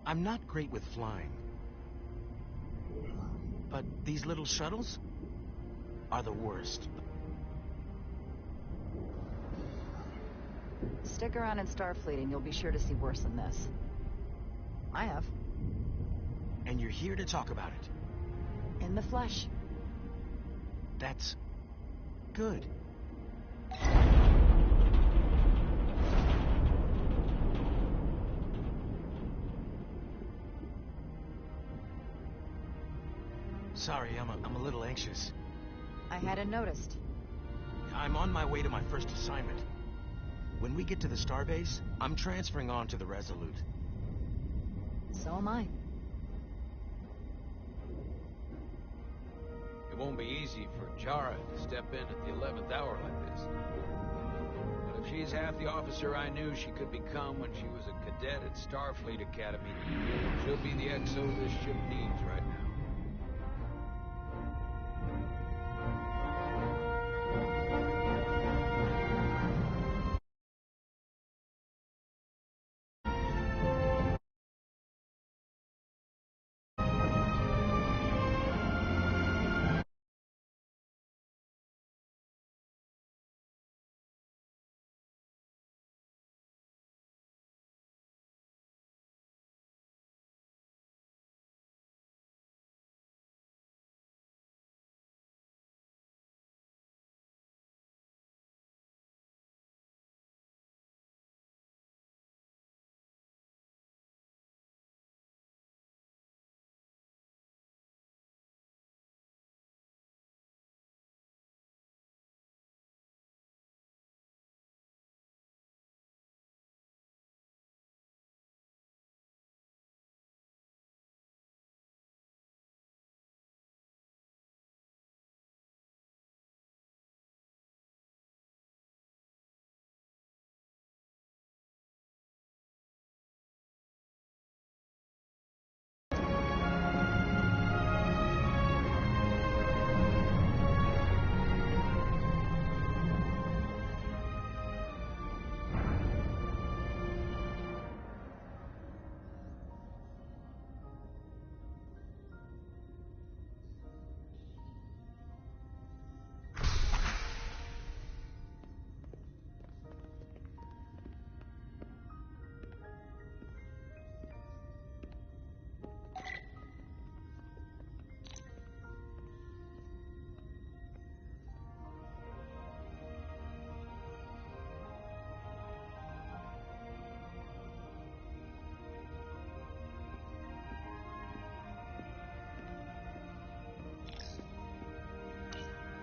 I'm not great with flying. But these little shuttles are the worst. Stick around in Starfleet and you'll be sure to see worse than this. I have. And you're here to talk about it? In the flesh. That's good. Sorry, I'm a little anxious. I hadn't noticed. I'm on my way to my first assignment. When we get to the starbase, I'm transferring on to the Resolute. So am I. It won't be easy for Jara to step in at the 11th hour like this. But if she's half the officer I knew she could become when she was a cadet at Starfleet Academy, she'll be the XO this ship needs right now.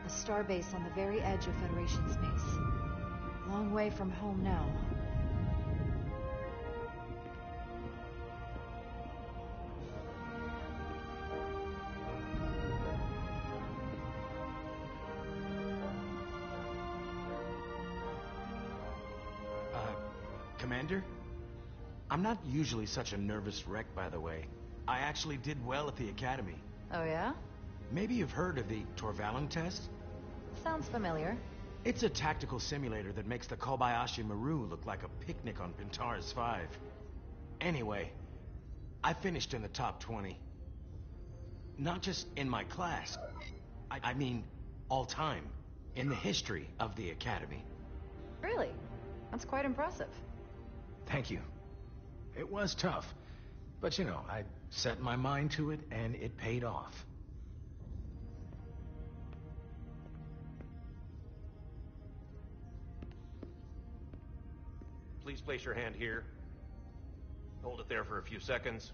A starbase on the very edge of Federation space. Long way from home now. Commander? I'm not usually such a nervous wreck, by the way. I actually did well at the Academy. Oh yeah? Maybe you've heard of the Torvalin test? Sounds familiar. It's a tactical simulator that makes the Kobayashi Maru look like a picnic on Pintaris 5. Anyway, I finished in the top 20. Not just in my class. I mean, all time. In the history of the Academy. Really? That's quite impressive. Thank you. It was tough. But you know, I set my mind to it and it paid off. Please place your hand here. Hold it there for a few seconds.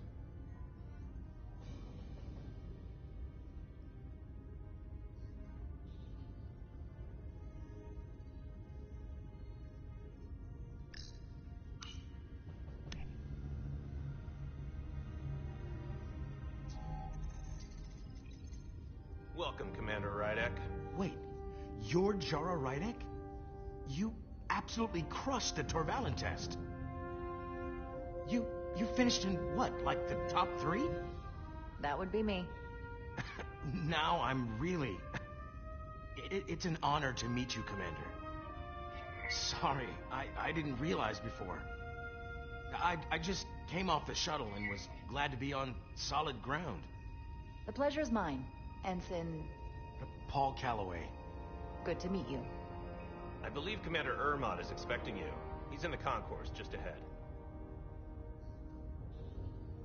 Welcome, Commander Rydek. Wait, you're Jara Rydek? You absolutely crushed the Torvalin test. You finished in what, like the top 3? That would be me. Now I'm really... It's an honor to meet you, Commander. Sorry, I didn't realize before. I just came off the shuttle and was glad to be on solid ground. The pleasure is mine, Ensign. Paul Calloway. Good to meet you. I believe Commander Ermot is expecting you. He's in the concourse just ahead.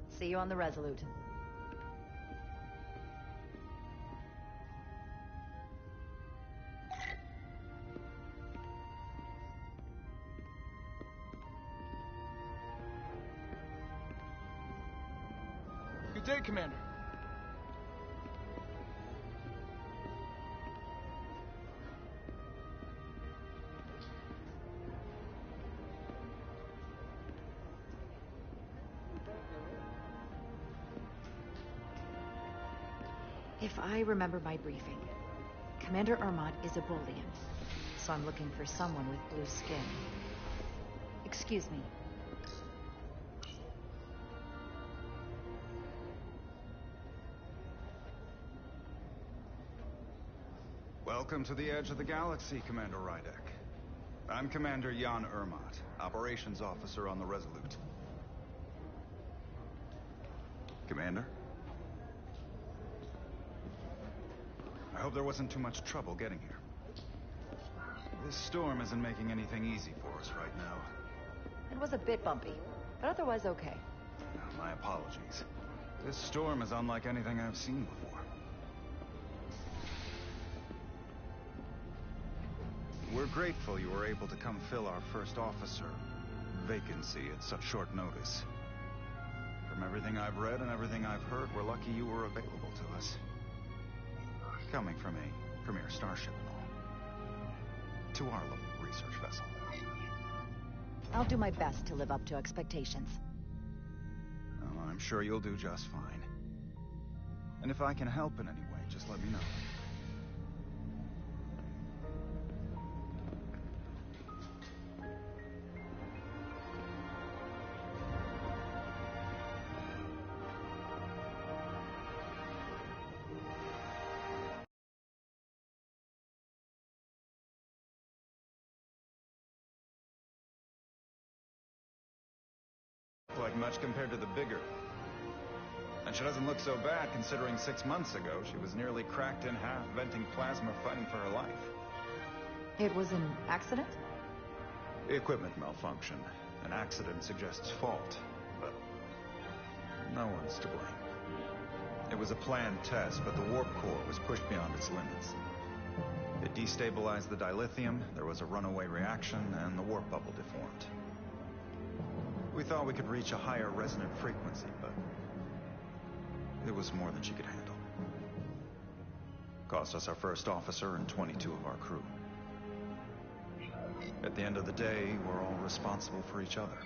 See you on the Resolute. Good day, Commander. If I remember my briefing, Commander Ermot is a Bolian, so I'm looking for someone with blue skin. Excuse me. Welcome to the edge of the galaxy, Commander Rydek. I'm Commander Jan Ermot, Operations Officer on the Resolute. Commander? I hope there wasn't too much trouble getting here. This storm isn't making anything easy for us right now. It was a bit bumpy, but otherwise okay. My apologies. This storm is unlike anything I've seen before. We're grateful you were able to come fill our first officer vacancy at such short notice. From everything I've read and everything I've heard, we're lucky you were available to us. Coming from a premier starship and all. To our little research vessel. I'll do my best to live up to expectations. Oh, I'm sure you'll do just fine. And if I can help in any way, just let me know. Like much compared to the bigger. And she doesn't look so bad considering 6 months ago she was nearly cracked in half, venting plasma, fighting for her life. It was an accident? Equipment malfunction. An accident suggests fault, but no one's to blame. It was a planned test, but the warp core was pushed beyond its limits. It destabilized the dilithium, there was a runaway reaction, and the warp bubble deformed. We thought we could reach a higher resonant frequency, but it was more than she could handle. Cost us our first officer and 22 of our crew. At the end of the day, we're all responsible for each other.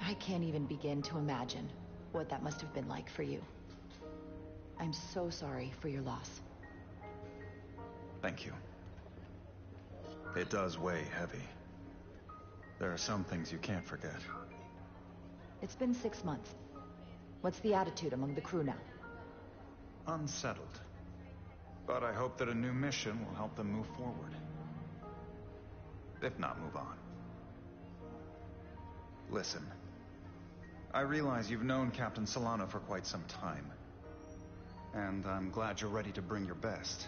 I can't even begin to imagine what that must have been like for you. I'm so sorry for your loss. Thank you. It does weigh heavy. There are some things you can't forget. It's been 6 months. What's the attitude among the crew now? Unsettled. But I hope that a new mission will help them move forward. If not, move on. Listen. I realize you've known Captain Solano for quite some time. And I'm glad you're ready to bring your best.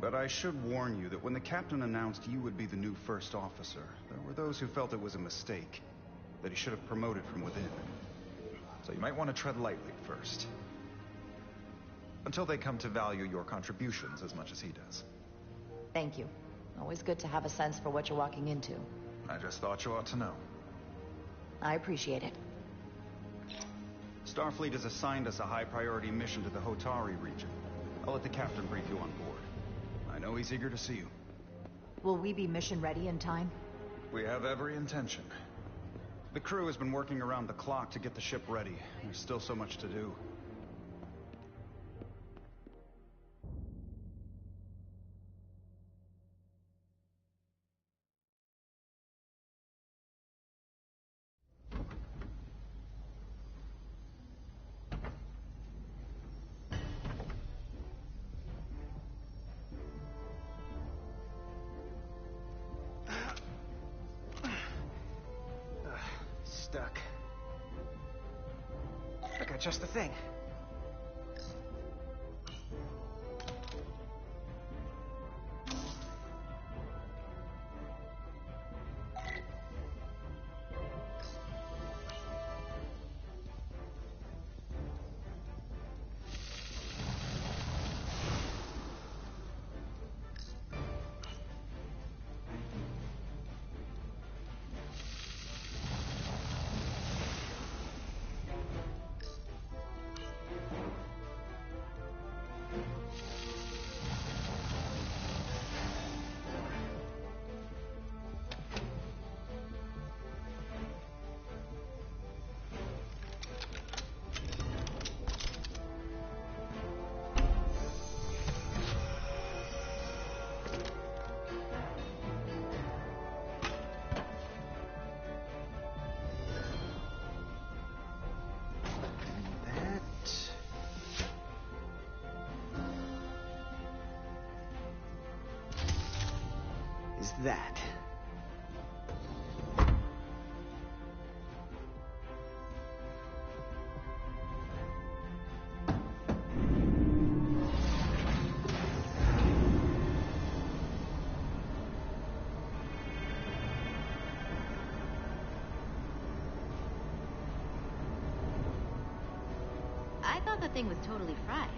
But I should warn you that when the captain announced you would be the new first officer, there were those who felt it was a mistake, that he should have promoted from within. So you might want to tread lightly first. Until they come to value your contributions as much as he does. Thank you. Always good to have a sense for what you're walking into. I just thought you ought to know. I appreciate it. Starfleet has assigned us a high-priority mission to the Hotari region. I'll let the captain brief you on board. I know he's eager to see you. Will we be mission ready in time? We have every intention. The crew has been working around the clock to get the ship ready. There's still so much to do. stuck. I got just the thing. That. I thought the thing was totally fried.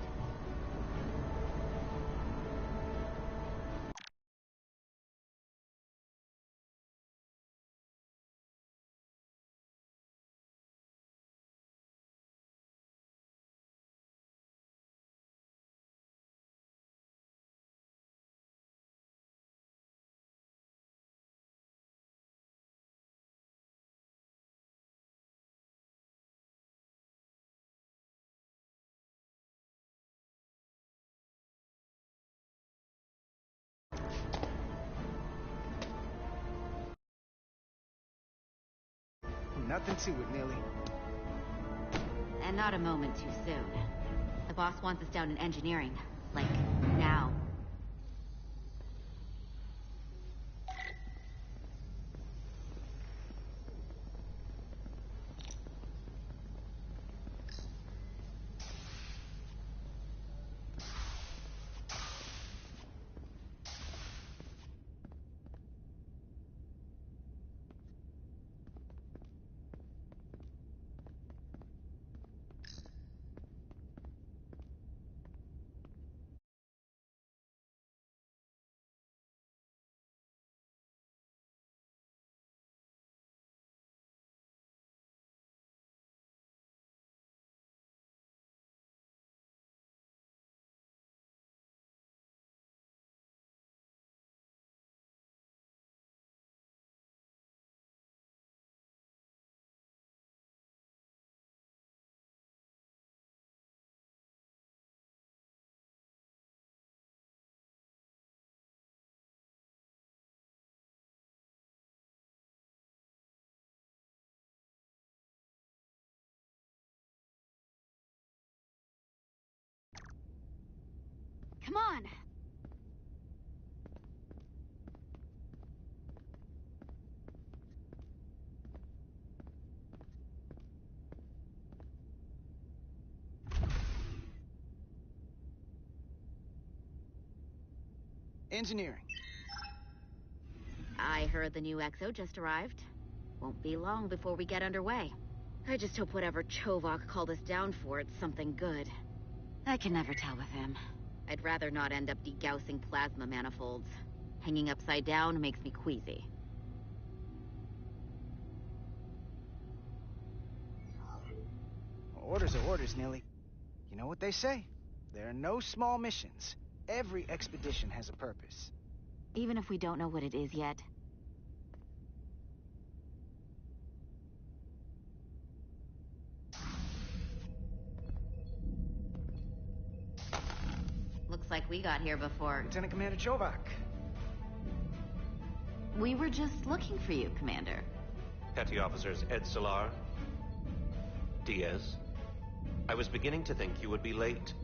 Nothing to it, Neely. And not a moment too soon. The boss wants us down in engineering. Like, now. Come on! Engineering. I heard the new XO just arrived. Won't be long before we get underway. I just hope whatever Chovok called us down for, it's something good. I can never tell with him. I'd rather not end up degaussing plasma manifolds. Hanging upside down makes me queasy. Orders are orders, Neely. You know what they say? There are no small missions. Every expedition has a purpose. Even if we don't know what it is yet. Looks like we got here before. Lieutenant Commander Chovok. We were just looking for you, Commander. Petty Officers Ed Solar, Diaz. I was beginning to think you would be late.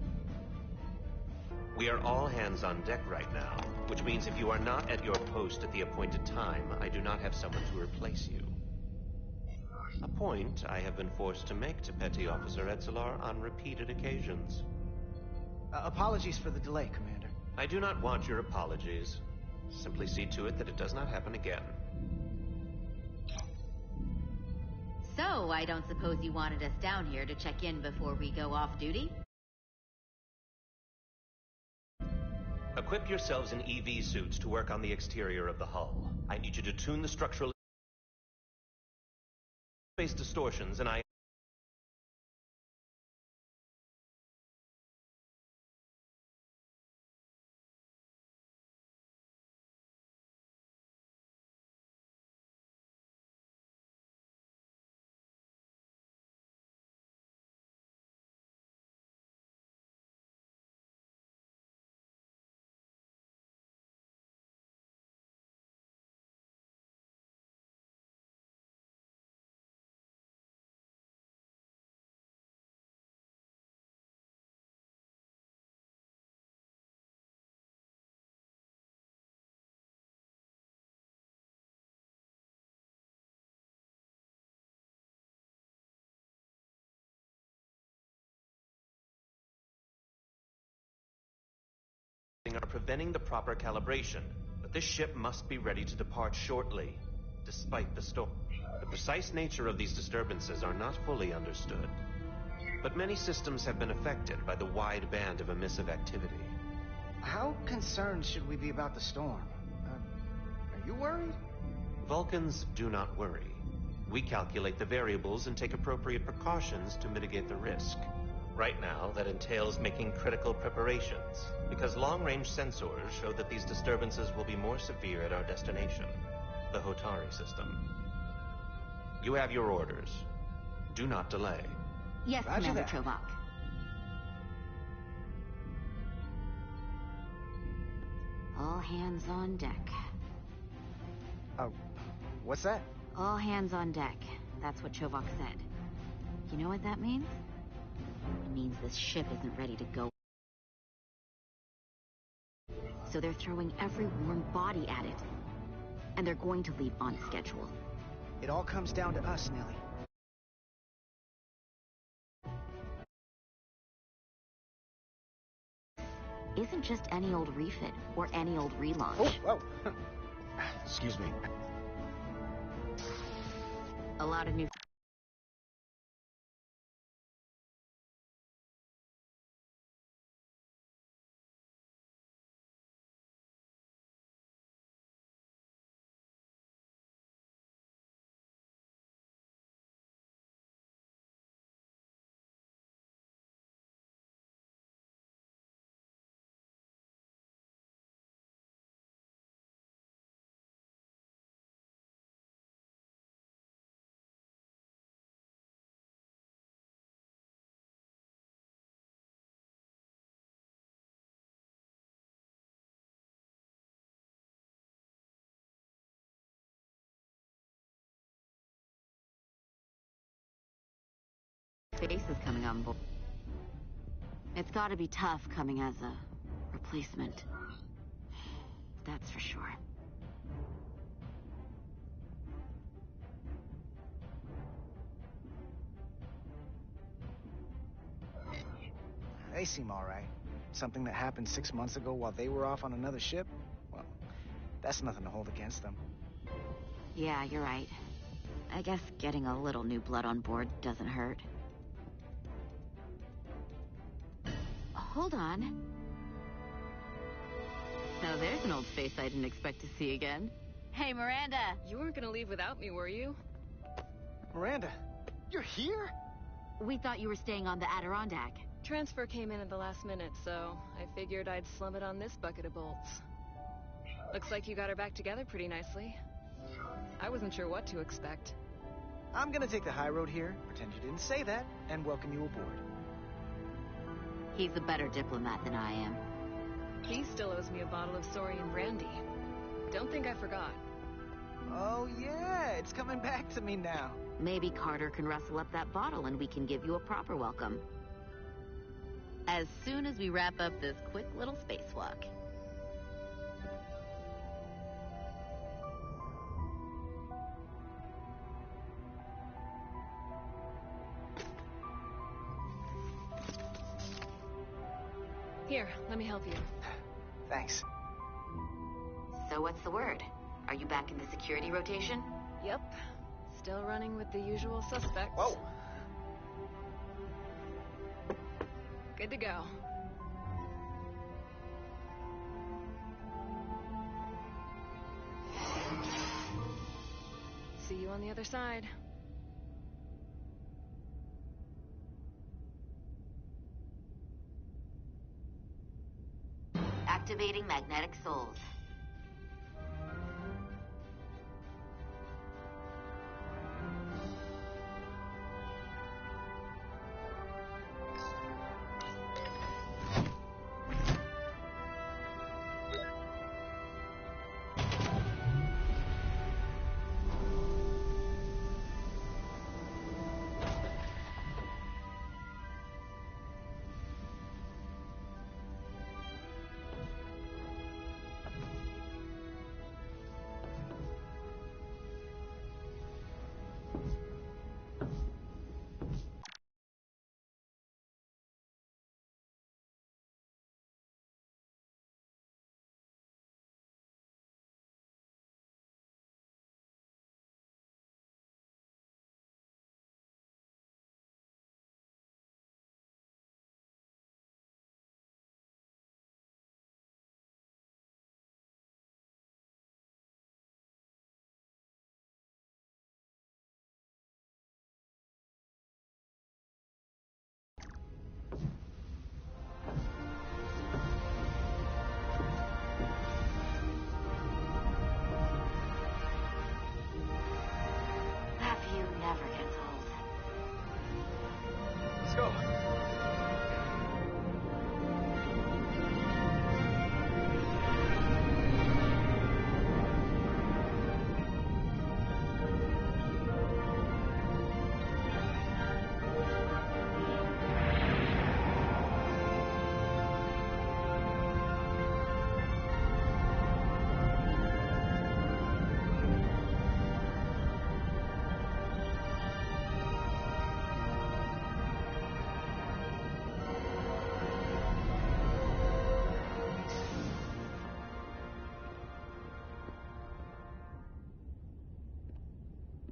We are all hands on deck right now, which means if you are not at your post at the appointed time, I do not have someone to replace you. A point I have been forced to make to Petty Officer Etzelar on repeated occasions. Apologies for the delay, Commander. I do not want your apologies. Simply see to it that it does not happen again. So, I don't suppose you wanted us down here to check in before we go off duty? Equip yourselves in EV suits to work on the exterior of the hull. I need you to tune the structural space distortions, and I are preventing the proper calibration, but this ship must be ready to depart shortly, despite the storm. The precise nature of these disturbances are not fully understood, but many systems have been affected by the wide band of emissive activity. How concerned should we be about the storm? Are you worried? Vulcans do not worry. We calculate the variables and take appropriate precautions to mitigate the risk. Right now, that entails making critical preparations, because long-range sensors show that these disturbances will be more severe at our destination, the Hotari system. You have your orders. Do not delay. Yes, Roger Commander that. Chovak. All hands on deck. What's that? All hands on deck. That's what Chovak said. You know what that means? It means this ship isn't ready to go. So they're throwing every warm body at it. And they're going to leave on schedule. It all comes down to us, Nelly. Isn't just any old refit or any old relaunch. Oh, whoa. Excuse me. A lot of new... faces coming on board. It's gotta be tough coming as a replacement. That's for sure. They seem all right. Something that happened 6 months ago while they were off on another ship? Well, that's nothing to hold against them. Yeah, you're right. I guess getting a little new blood on board doesn't hurt. Hold on. Now there's an old face I didn't expect to see again. Hey, Miranda! You weren't gonna leave without me, were you? Miranda, you're here? We thought you were staying on the Adirondack. Transfer came in at the last minute, so I figured I'd slum it on this bucket of bolts. Looks like you got her back together pretty nicely. I wasn't sure what to expect. I'm gonna take the high road here, pretend you didn't say that, and welcome you aboard. He's a better diplomat than I am. He still owes me a bottle of Saurian brandy. Don't think I forgot. Oh yeah, it's coming back to me now. Maybe Carter can rustle up that bottle and we can give you a proper welcome. As soon as we wrap up this quick little spacewalk. Here, let me help you. Thanks. So what's the word? Are you back in the security rotation? Yep. Still running with the usual suspects. Whoa! Good to go. See you on the other side. Activating magnetic souls. Love you never gets old. Let's go.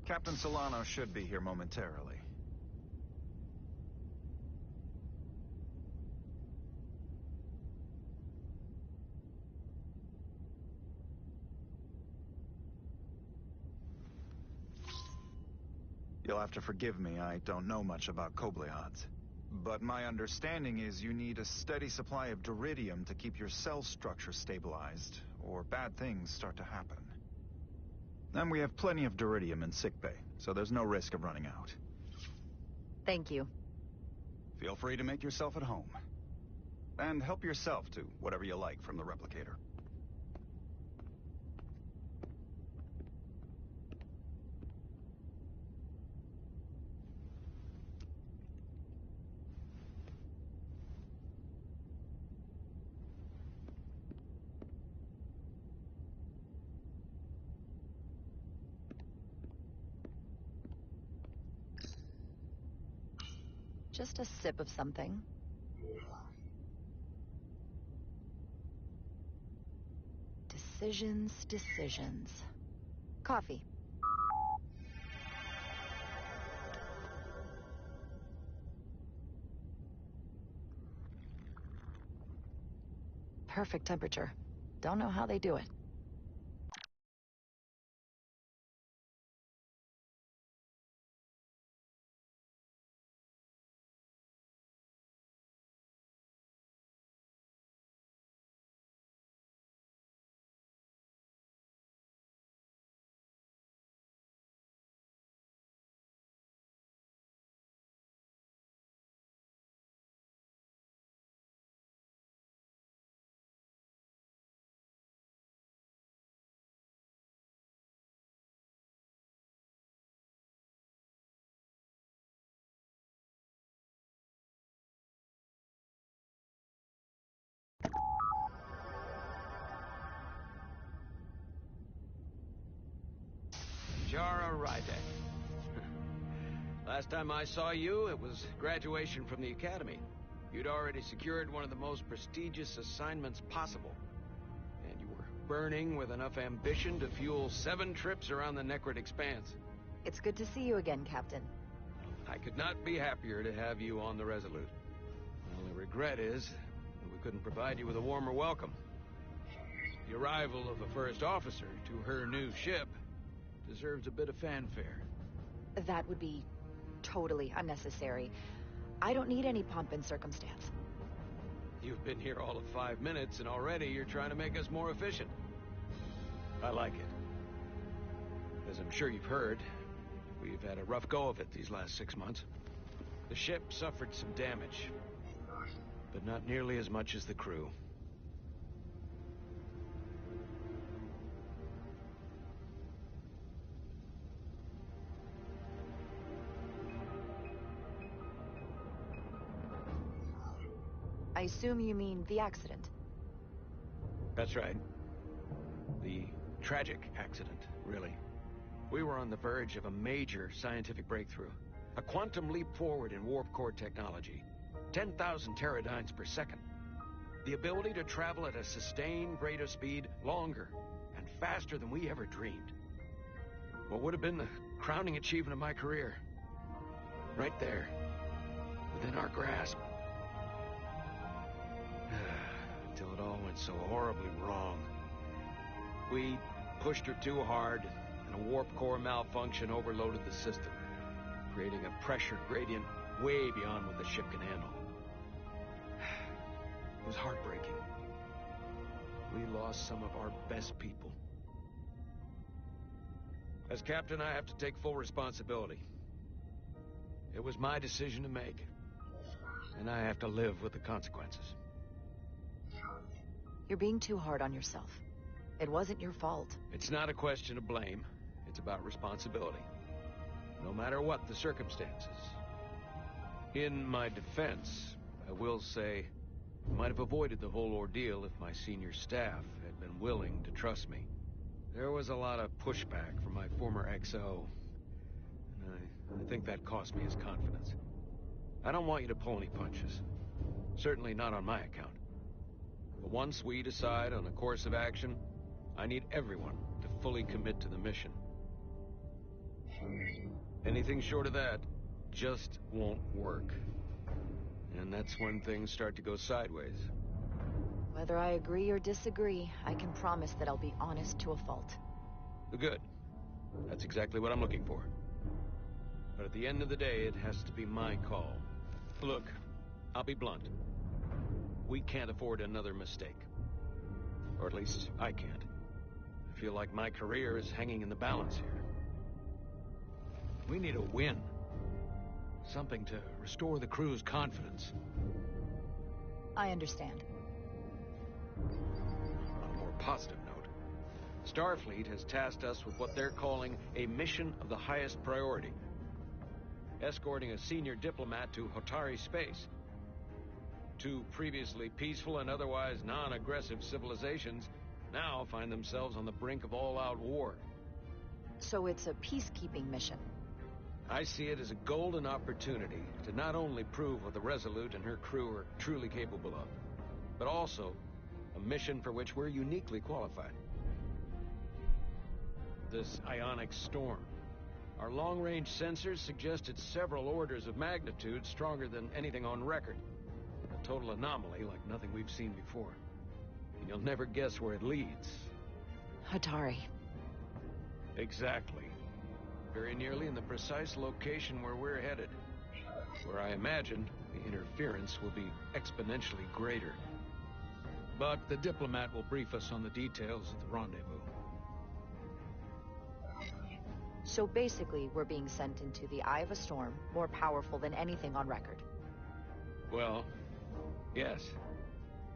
Captain Solano should be here momentarily. You'll have to forgive me, I don't know much about Kobleods. But my understanding is you need a steady supply of duridium to keep your cell structure stabilized, or bad things start to happen. And we have plenty of duridium in sickbay, so there's no risk of running out. Thank you. Feel free to make yourself at home. And help yourself to whatever you like from the replicator. Just a sip of something. Decisions, decisions. Coffee. Perfect temperature. Don't know how they do it. Jara Rydek. Last time I saw you, it was graduation from the academy. You'd already secured one of the most prestigious assignments possible. And you were burning with enough ambition to fuel 7 trips around the Necrid Expanse. It's good to see you again, Captain. I could not be happier to have you on the Resolute. My only regret is that we couldn't provide you with a warmer welcome. The arrival of a first officer to her new ship deserves a bit of fanfare. That would be totally unnecessary. I don't need any pomp and circumstance. You've been here all of 5 minutes, and already you're trying to make us more efficient. I like it. As I'm sure you've heard, we've had a rough go of it these last 6 months. The ship suffered some damage, but not nearly as much as the crew. I assume you mean the accident. That's right. The tragic accident, really. We were on the verge of a major scientific breakthrough. A quantum leap forward in warp core technology. 10,000 teradynes per second. The ability to travel at a sustained rate of speed longer and faster than we ever dreamed. What would have been the crowning achievement of my career. Right there. Within our grasp. Until it all went so horribly wrong. We pushed her too hard, and a warp core malfunction overloaded the system, creating a pressure gradient way beyond what the ship can handle. It was heartbreaking. We lost some of our best people. As captain, I have to take full responsibility. It was my decision to make, and I have to live with the consequences. You're being too hard on yourself. It wasn't your fault. It's not a question of blame. It's about responsibility. No matter what the circumstances. In my defense, I will say, I might have avoided the whole ordeal if my senior staff had been willing to trust me. There was a lot of pushback from my former XO, and I think that cost me his confidence. I don't want you to pull any punches. Certainly not on my account. But once we decide on a course of action, I need everyone to fully commit to the mission. Anything short of that just won't work. And that's when things start to go sideways. Whether I agree or disagree, I can promise that I'll be honest to a fault. Good. That's exactly what I'm looking for. But at the end of the day, it has to be my call. Look, I'll be blunt. We can't afford another mistake. Or at least, I can't. I feel like my career is hanging in the balance here. We need a win. Something to restore the crew's confidence. I understand. On a more positive note, Starfleet has tasked us with what they're calling a mission of the highest priority. Escorting a senior diplomat to Hotari space. 2 previously peaceful and otherwise non-aggressive civilizations now find themselves on the brink of all-out war. So it's a peacekeeping mission. I see it as a golden opportunity to not only prove what the Resolute and her crew are truly capable of, but also a mission for which we're uniquely qualified. This ionic storm. Our long-range sensors suggest it's several orders of magnitude stronger than anything on record. A total anomaly like nothing we've seen before. And you'll never guess where it leads. Hatari. Exactly. Very nearly in the precise location where we're headed. Where I imagine the interference will be exponentially greater. But the diplomat will brief us on the details of the rendezvous. So basically, we're being sent into the eye of a storm, more powerful than anything on record. Well, yes.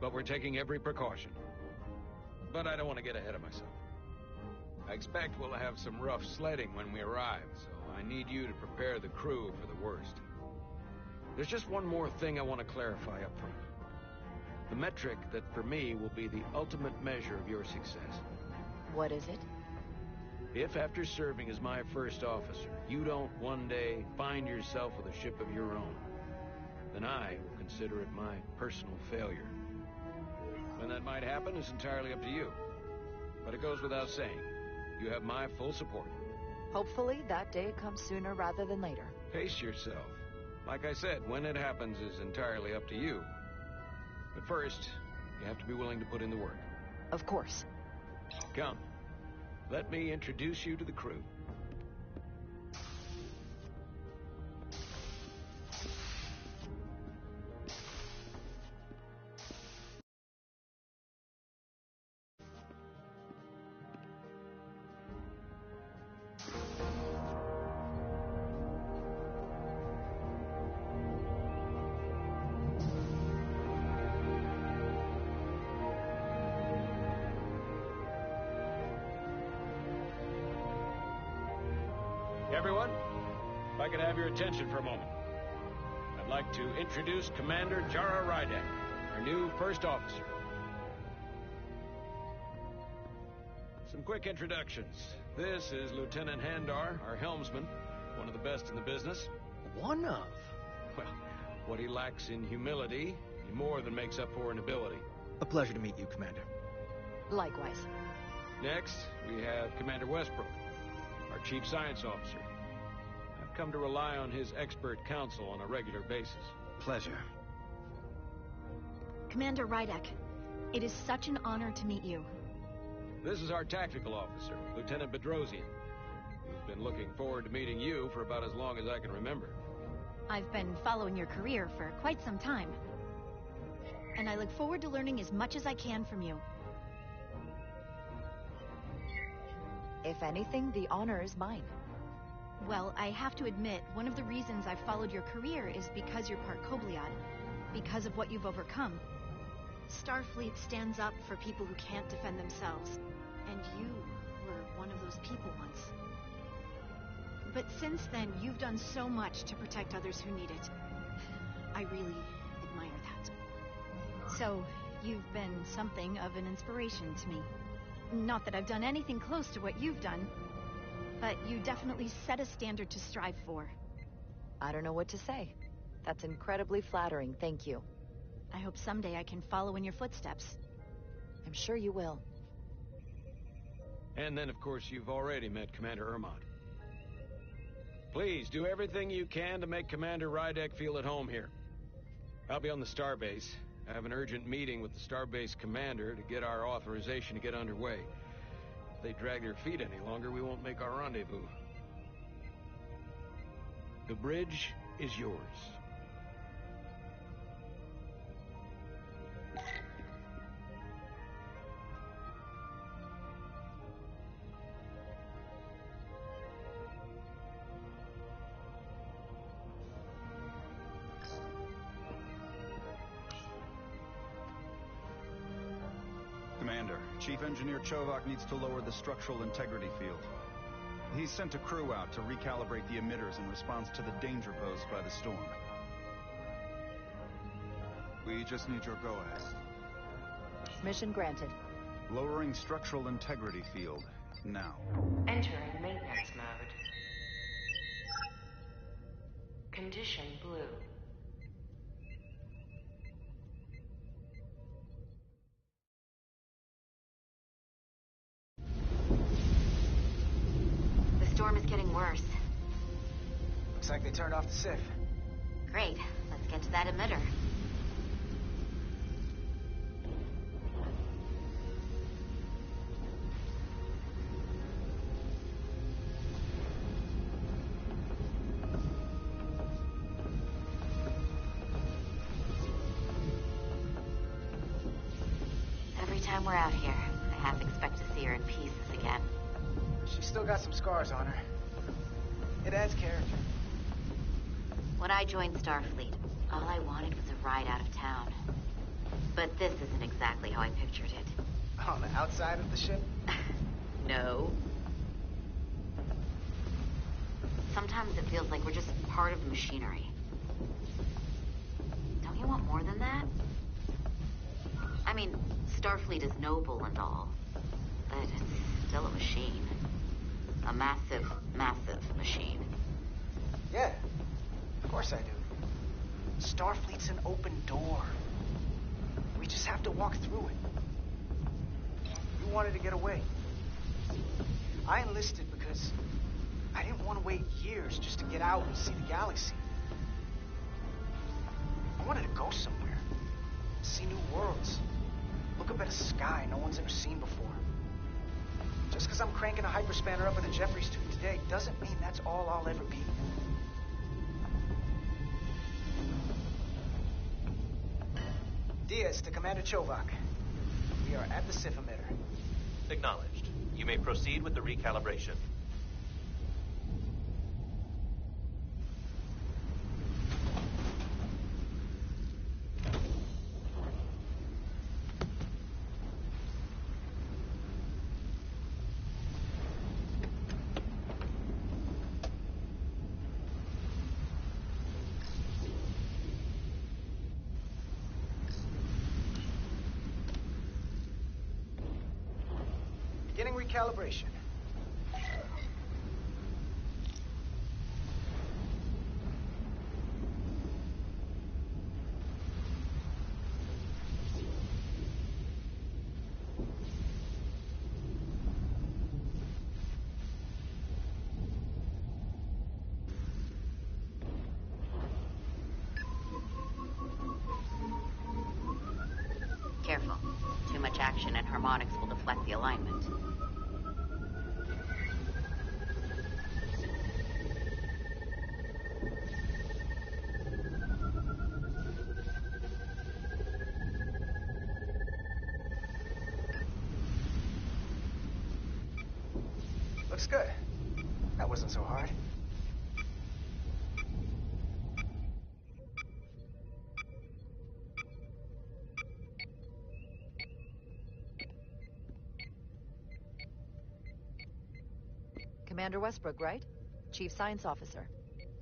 But we're taking every precaution. But I don't want to get ahead of myself. I expect we'll have some rough sledding when we arrive, so I need you to prepare the crew for the worst. There's just one more thing I want to clarify up front. The metric that for me will be the ultimate measure of your success. What is it? If after serving as my first officer, you don't one day find yourself with a ship of your own, then I will consider it my personal failure. When that might happen is entirely up to you. But it goes without saying, you have my full support. Hopefully that day comes sooner rather than later. Pace yourself. Like I said, when it happens is entirely up to you. But first, you have to be willing to put in the work. Of course. Come, let me introduce you to the crew. Everyone, if I could have your attention for a moment. I'd like to introduce Commander Jara Rydek, our new first officer. Some quick introductions. This is Lieutenant Handar, our helmsman, one of the best in the business. One of? Well, what he lacks in humility, he more than makes up for in ability. A pleasure to meet you, Commander. Likewise. Next, we have Commander Westbrook, our Chief Science Officer. I've come to rely on his expert counsel on a regular basis. Pleasure. Commander Rydek, it is such an honor to meet you. This is our tactical officer, Lieutenant Bedrosian, who's been looking forward to meeting you for about as long as I can remember. I've been following your career for quite some time, and I look forward to learning as much as I can from you. If anything, the honor is mine. Well, I have to admit, one of the reasons I've followed your career is because you're part Kobliad, because of what you've overcome. Starfleet stands up for people who can't defend themselves, and you were one of those people once. But since then, you've done so much to protect others who need it. I really admire that. So, you've been something of an inspiration to me. Not that I've done anything close to what you've done, but you definitely set a standard to strive for. I don't know what to say. That's incredibly flattering, thank you. I hope someday I can follow in your footsteps. I'm sure you will. And then, of course, you've already met Commander Ermont. Please, do everything you can to make Commander Rydek feel at home here. I'll be on the starbase. I have an urgent meeting with the starbase commander to get our authorization to get underway. If they drag their feet any longer, we won't make our rendezvous. The bridge is yours. Commander, Chief Engineer Chovak needs to lower the structural integrity field. He's sent a crew out to recalibrate the emitters in response to the danger posed by the storm. We just need your go-ahead. Mission granted. Lowering structural integrity field, now. Entering maintenance mode. Condition blue. The storm is getting worse. Looks like they turned off the SIF. Great. Let's get to that emitter. Every time we're out here, I half expect to see her in pieces again. She's still got some scars on her. It adds character. When I joined Starfleet, all I wanted was a ride out of town. But this isn't exactly how I pictured it. On the outside of the ship? No. Sometimes it feels like we're just part of the machinery. Don't you want more than that? I mean, Starfleet is noble and all, but it's still a machine. A massive, massive machine. Yeah, of course I do. Starfleet's an open door. We just have to walk through it. You wanted to get away. I enlisted because I didn't want to wait years just to get out and see the galaxy. I wanted to go somewhere, see new worlds, look up at a sky no one's ever seen before. Just because I'm cranking a hyperspanner up in a Jeffries tube today doesn't mean that's all I'll ever be. Diaz to Commander Chovak. We are at the SIF emitter. Acknowledged. You may proceed with the recalibration. Beginning recalibration. Careful. Too much action and harmonics will deflect the alignment. Looks good. That wasn't so hard. Commander Westbrook, right? Chief Science Officer.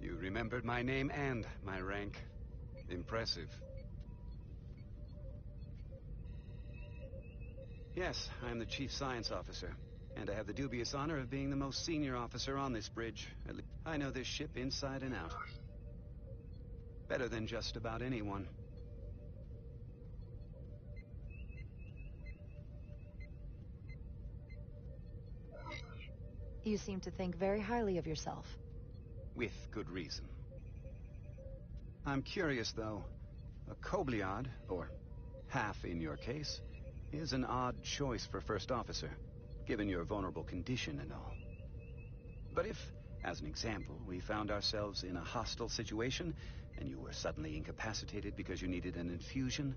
You remembered my name and my rank. Impressive. Yes, I'm the Chief Science Officer, and I have the dubious honor of being the most senior officer on this bridge. At least I know this ship inside and out. Better than just about anyone. You seem to think very highly of yourself. With good reason. I'm curious, though. A Kobliad, or half in your case, is an odd choice for first officer, given your vulnerable condition and all. But if, as an example, we found ourselves in a hostile situation, and you were suddenly incapacitated because you needed an infusion,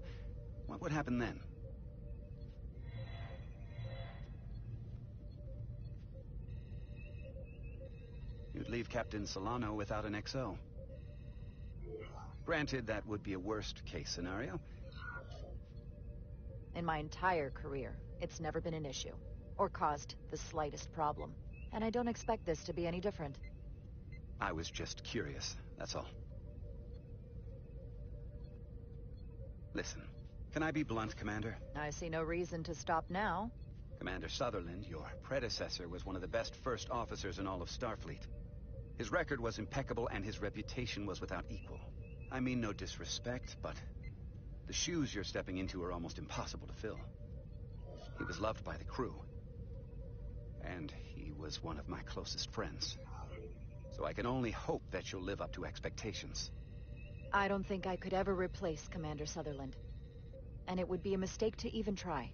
what would happen then? You'd leave Captain Solano without an XO. Granted, that would be a worst-case scenario. In my entire career, it's never been an issue, or caused the slightest problem. And I don't expect this to be any different. I was just curious, that's all. Listen, can I be blunt, Commander? I see no reason to stop now. Commander Sutherland, your predecessor, was one of the best first officers in all of Starfleet. His record was impeccable and his reputation was without equal. I mean no disrespect, but the shoes you're stepping into are almost impossible to fill. He was loved by the crew. And he was one of my closest friends. So I can only hope that you'll live up to expectations. I don't think I could ever replace Commander Sutherland. And it would be a mistake to even try.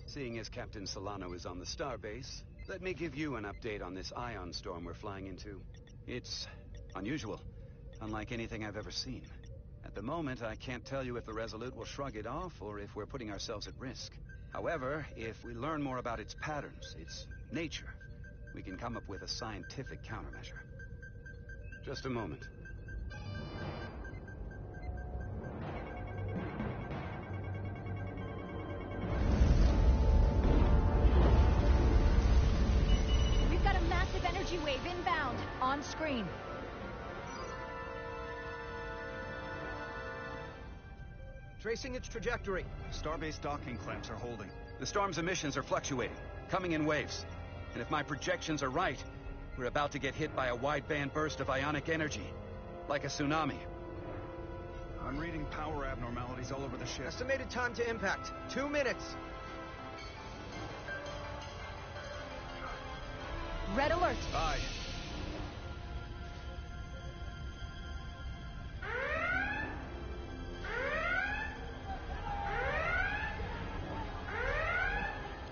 Seeing as Captain Solano is on the starbase, let me give you an update on this ion storm we're flying into. It's unusual, unlike anything I've ever seen. At the moment, I can't tell you if the Resolute will shrug it off or if we're putting ourselves at risk. However, if we learn more about its patterns, its nature, we can come up with a scientific countermeasure. Just a moment. We've got a massive energy wave inbound. On screen. Tracing its trajectory. Starbase docking clamps are holding. The storm's emissions are fluctuating, coming in waves. And if my projections are right, we're about to get hit by a wide-band burst of ionic energy. Like a tsunami. I'm reading power abnormalities all over the ship. Estimated time to impact, 2 minutes. Red alert! Aye.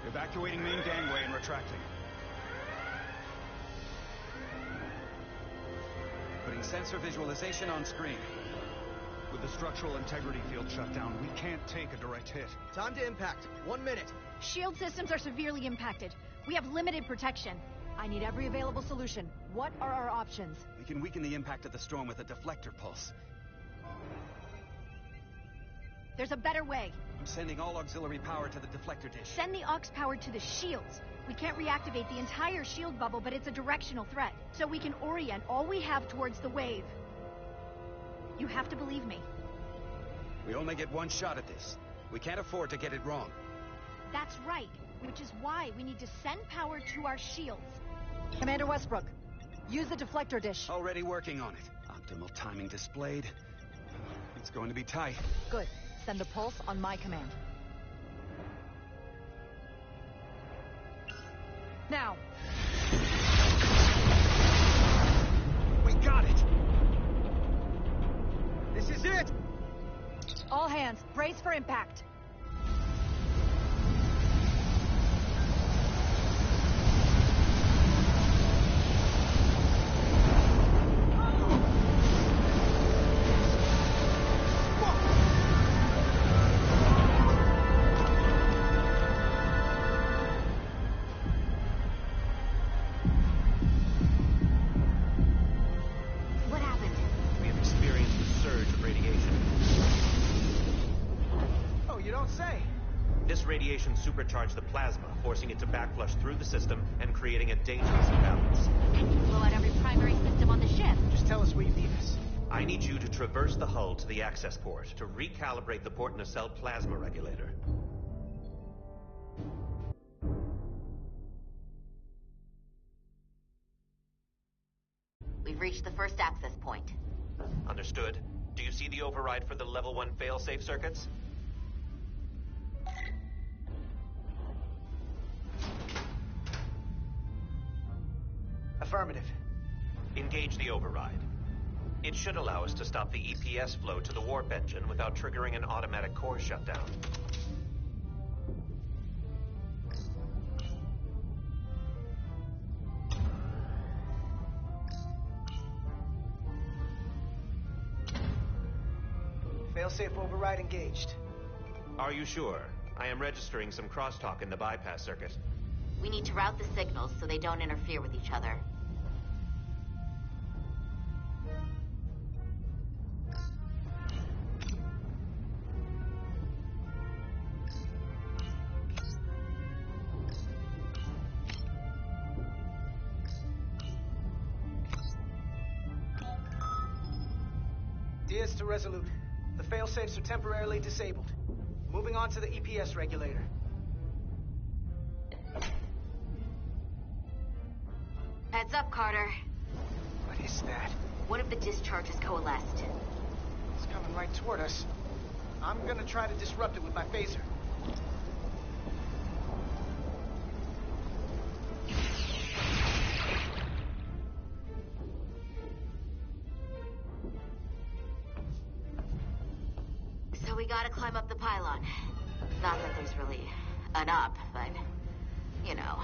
Evacuating main gangway and retracting. Putting sensor visualization on screen. With the structural integrity field shut down, we can't take a direct hit. Time to impact, 1 minute. Shield systems are severely impacted. We have limited protection. I need every available solution. What are our options? We can weaken the impact of the storm with a deflector pulse. There's a better way. I'm sending all auxiliary power to the deflector dish. Send the aux power to the shields. We can't reactivate the entire shield bubble, but it's a directional threat. So we can orient all we have towards the wave. You have to believe me. We only get one shot at this. We can't afford to get it wrong. That's right, which is why we need to send power to our shields. Commander Westbrook, use the deflector dish. Already working on it. Optimal timing displayed. It's going to be tight. Good. Send the pulse on my command. Now. We got it! This is it! All hands, brace for impact. What happened? We have experienced a surge of radiation. Oh, you don't say. This radiation supercharged the plasma, forcing it to backflush through the system and creating a dangerous imbalance. And you blow out every primary system on the ship. Just tell us where you need us. I need you to traverse the hull to the access port to recalibrate the port nacelle plasma regulator. We've reached the first access point. Understood. Do you see the override for the level 1 failsafe circuits? Affirmative. Engage the override. It should allow us to stop the EPS flow to the warp engine without triggering an automatic core shutdown. Failsafe override engaged. Are you sure? I am registering some crosstalk in the bypass circuit. We need to route the signals so they don't interfere with each other. Diaz to Resolute. The failsafes are temporarily disabled. Moving on to the EPS regulator. Heads up, Carter. What is that? One of the discharges coalesced. It's coming right toward us. I'm gonna try to disrupt it with my phaser. So we gotta climb up the pylon. Not that there's really an up, but, you know.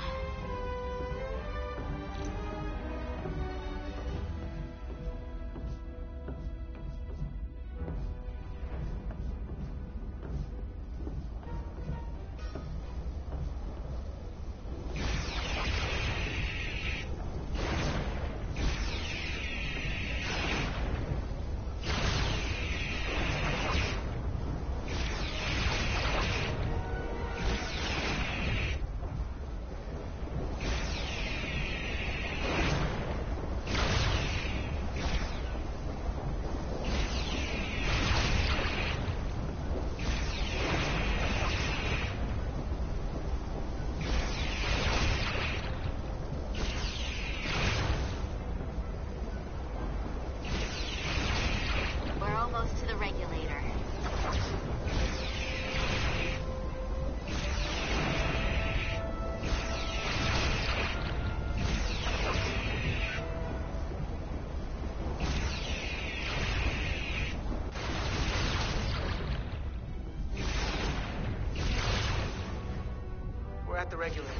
the regulator.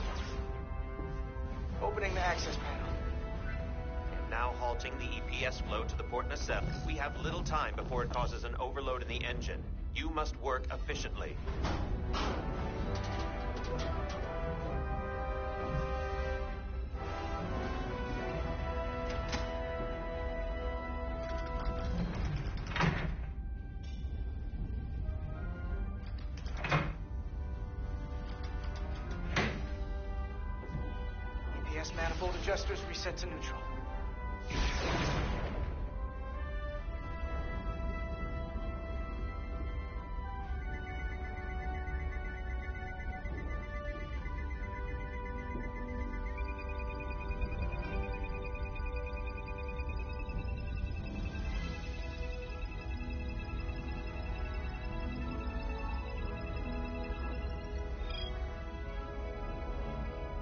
Opening the access panel. Now halting the EPS flow to the port Nacep. We have little time before it causes an overload in the engine. You must work efficiently. EPS manifold adjusters reset to neutral.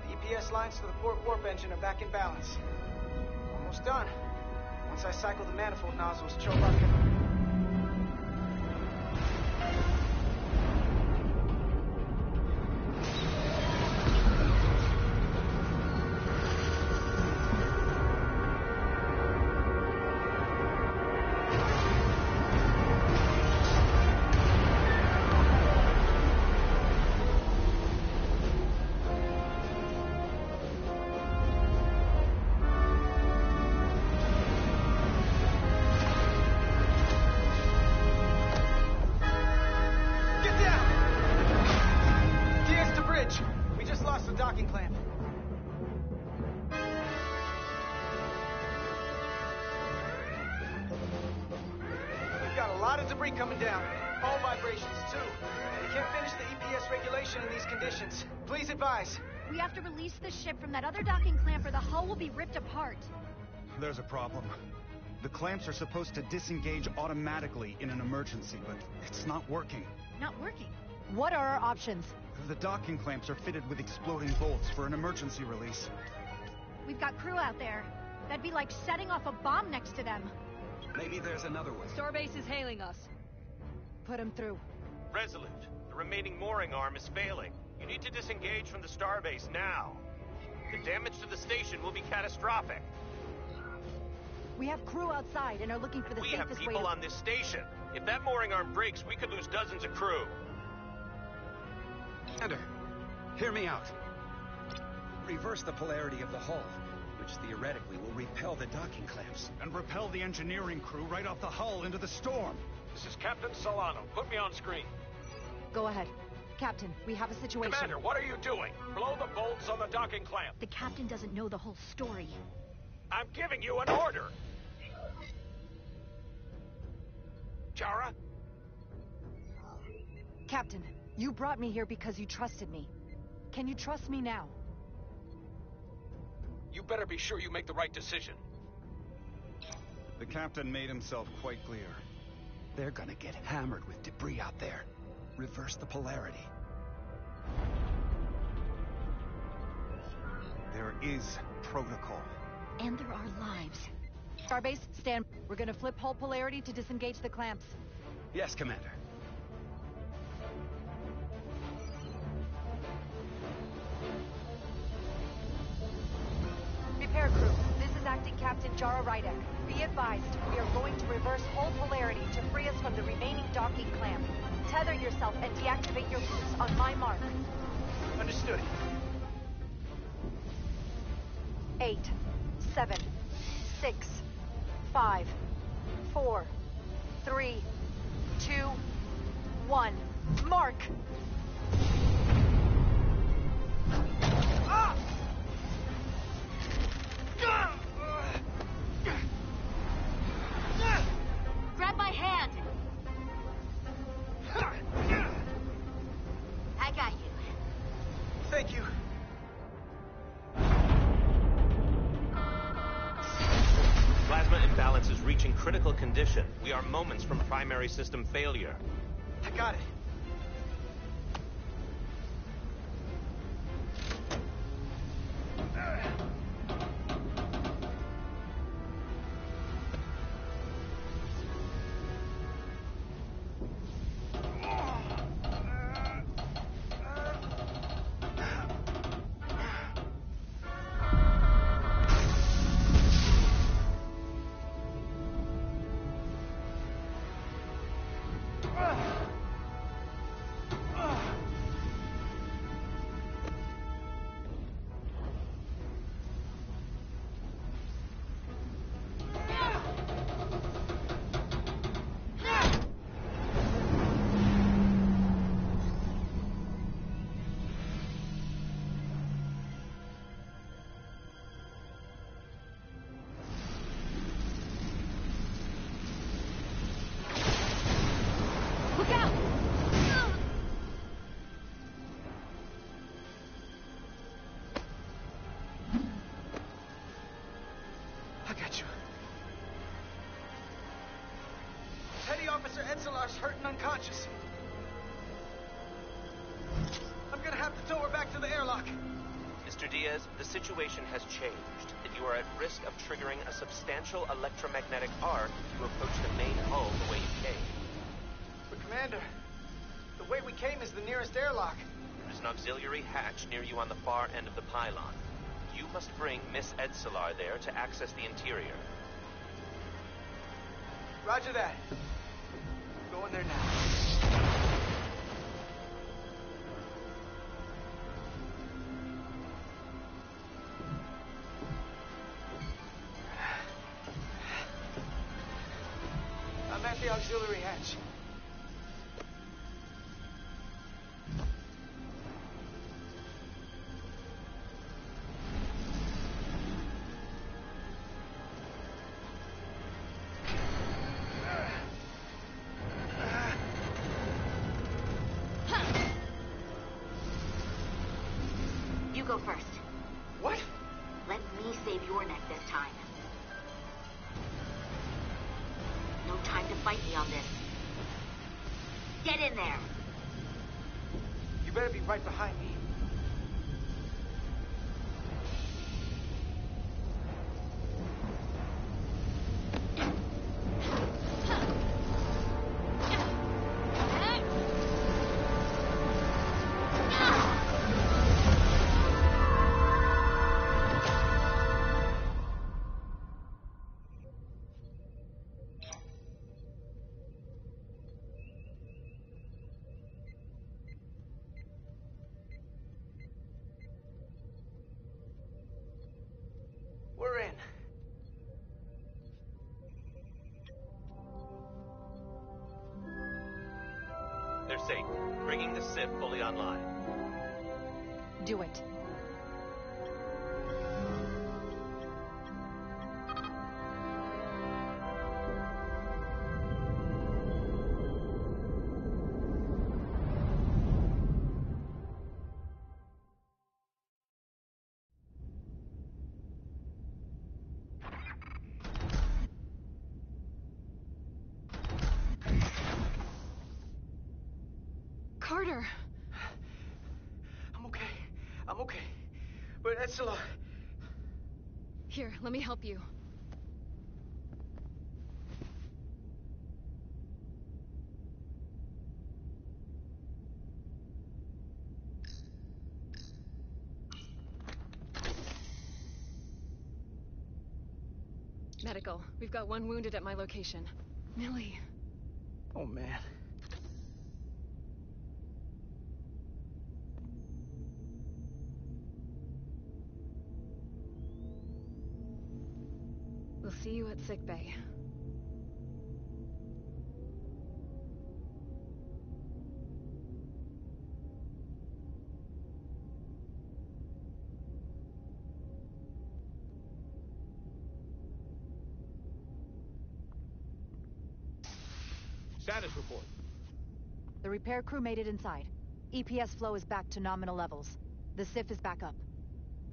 EPS lines to the port warp engine are back in balance. Almost done. Once I cycle the manifold nozzles, Chobot can... clamp. We've got a lot of debris coming down. All vibrations, too. We can't finish the EPS regulation in these conditions. Please advise. We have to release the ship from that other docking clamp or the hull will be ripped apart. There's a problem. The clamps are supposed to disengage automatically in an emergency, but it's not working. Not working? What are our options? The docking clamps are fitted with exploding bolts for an emergency release. We've got crew out there. That'd be like setting off a bomb next to them. Maybe there's another way. Starbase is hailing us. Put him through. Resolute, the remaining mooring arm is failing. You need to disengage from the starbase now. The damage to the station will be catastrophic. We have crew outside and are looking for the We safest have way people to... on this station. If that mooring arm breaks, we could lose dozens of crew. Commander, hear me out. Reverse the polarity of the hull, which theoretically will repel the docking clamps. And repel the engineering crew right off the hull into the storm. This is Captain Solano. Put me on screen. Go ahead. Captain, we have a situation. Commander, what are you doing? Blow the bolts on the docking clamp. The captain doesn't know the whole story. I'm giving you an order. Chara? Captain, you brought me here because you trusted me. Can you trust me now? You better be sure you make the right decision. The captain made himself quite clear. They're gonna get hammered with debris out there. Reverse the polarity. There is protocol. And there are lives. Starbase, stand. We're gonna flip hull polarity to disengage the clamps. Yes, Commander. Repair crew, this is Acting Captain Jara Rydek. Be advised, we are going to reverse hull polarity to free us from the remaining docking clamp. Tether yourself and deactivate your boots on my mark. Understood. 8, 7, 6, 5, 4, 3, 2, 1. Mark! Ah! Grab my hand. I got you. Thank you. Plasma imbalance is reaching critical condition. We are moments from primary system failure. I got it. Edsolar's hurt and unconscious. I'm gonna have to tow her back to the airlock. Mr. Diaz, the situation has changed, and you are at risk of triggering a substantial electromagnetic arc to approach the main hull the way you came. But Commander, the way we came is the nearest airlock. There is an auxiliary hatch near you on the far end of the pylon. You must bring Miss Edsolar there to access the interior. Roger that. Going there now. I'm at the auxiliary hatch. You go first. What? Let me save your neck this time. No time to fight me on this. Get in there! You better be right behind me. We're in. They're safe, bringing the SIF fully online. Do it. Carter! I'm okay. I'm okay. But Edsolar... Here, let me help you. Medical. We've got one wounded at my location. Millie. Oh, man. We'll see you at sickbay. Status report. The repair crew made it inside. EPS flow is back to nominal levels. The SIF is back up.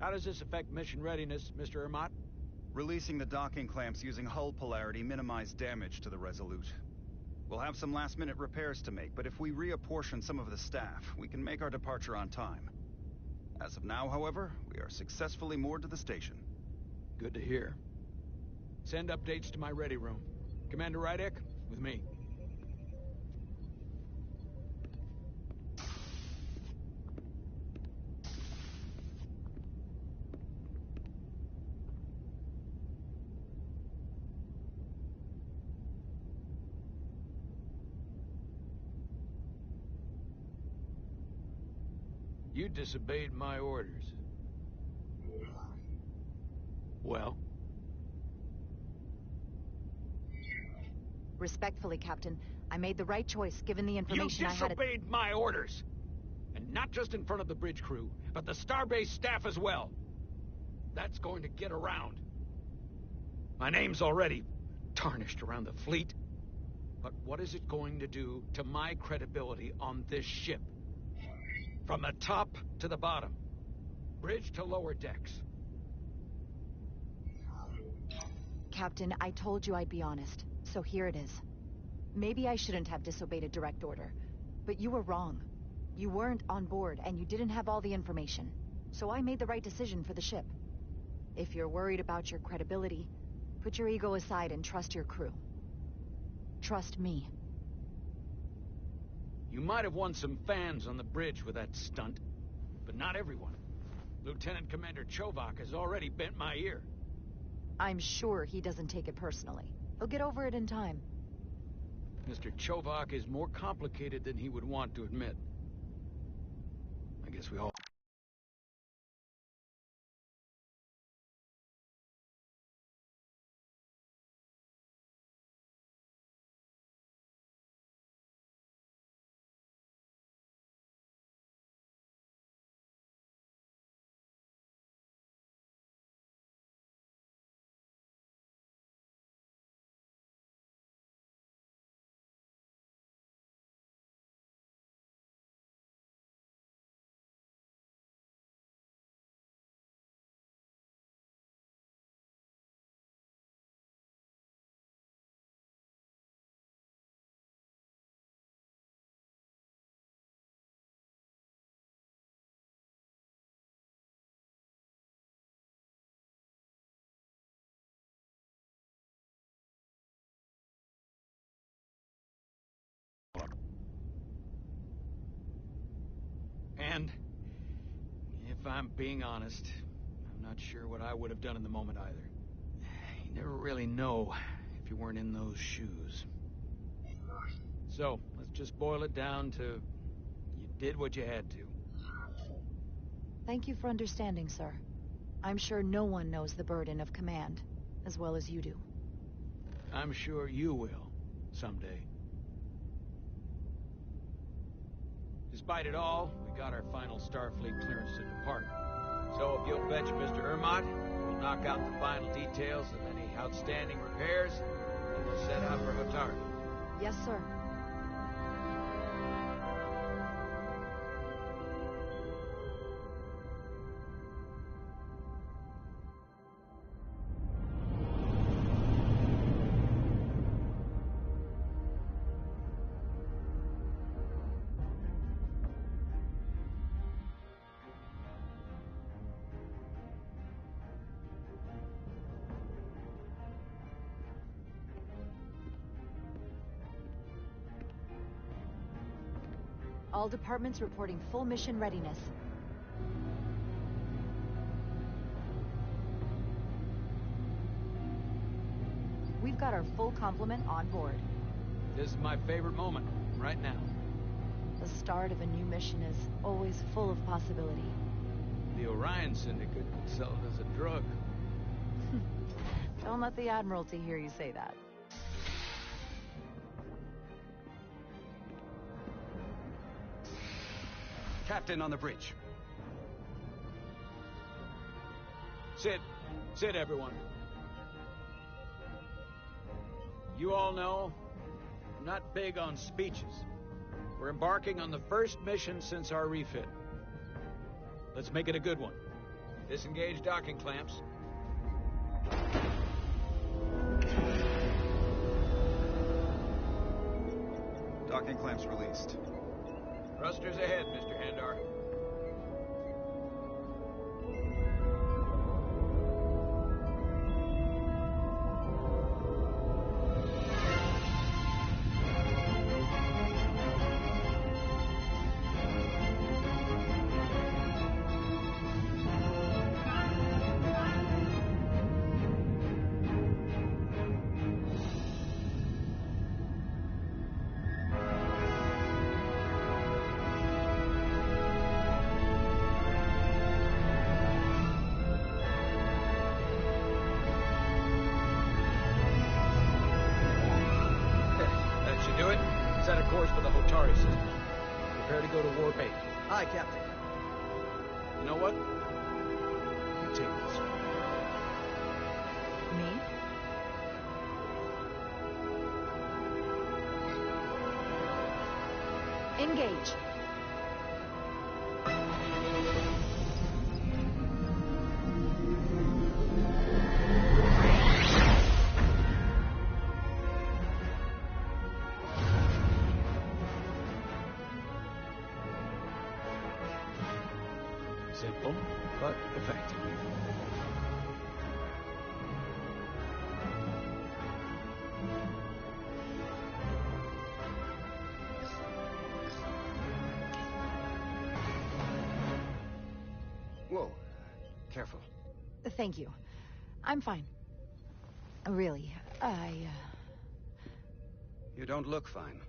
How does this affect mission readiness, Mr. Ermott? Releasing the docking clamps using hull polarity minimized damage to the Resolute. We'll have some last-minute repairs to make, but if we reapportion some of the staff, we can make our departure on time. As of now, however, we are successfully moored to the station. Good to hear. Send updates to my ready room. Commander Rydek, with me. You disobeyed my orders. Well? Respectfully, Captain, I made the right choice given the information I had. You disobeyed my orders! And not just in front of the bridge crew, but the Starbase staff as well. That's going to get around. My name's already tarnished around the fleet. But what is it going to do to my credibility on this ship? From the top to the bottom. Bridge to lower decks. Captain, I told you I'd be honest, so here it is. Maybe I shouldn't have disobeyed a direct order, but you were wrong. You weren't on board, and you didn't have all the information. So I made the right decision for the ship. If you're worried about your credibility, put your ego aside and trust your crew. Trust me. You might have won some fans on the bridge with that stunt, but not everyone. Lieutenant Commander Chovak has already bent my ear. I'm sure he doesn't take it personally. He'll get over it in time. Mr. Chovak is more complicated than he would want to admit. I guess we all... And, if I'm being honest, I'm not sure what I would have done in the moment either. You never really know if you weren't in those shoes. So, let's just boil it down to, you did what you had to. Thank you for understanding, sir. I'm sure no one knows the burden of command as well as you do. I'm sure you will, someday. Despite it all, we got our final Starfleet clearance to depart. So if you'll fetch Mr. Ermont, we'll knock out the final details of any outstanding repairs, and we'll set out for Hotari. Yes, sir. All departments reporting full mission readiness. We've got our full complement on board. This is my favorite moment, right now. The start of a new mission is always full of possibility. The Orion Syndicate could sell it as a drug. Don't let the Admiralty hear you say that. Captain on the bridge. Sit. Sit, everyone. You all know, I'm not big on speeches. We're embarking on the first mission since our refit. Let's make it a good one. Disengage docking clamps. Docking clamps released. Thrusters ahead, Mr. Handar. Set a course for the Hotari system. Prepare to go to Warp 8. Aye, Captain. You know what? You take this one. Me? Engage. effect. Whoa. Careful. Thank you. I'm fine. Really, You don't look fine.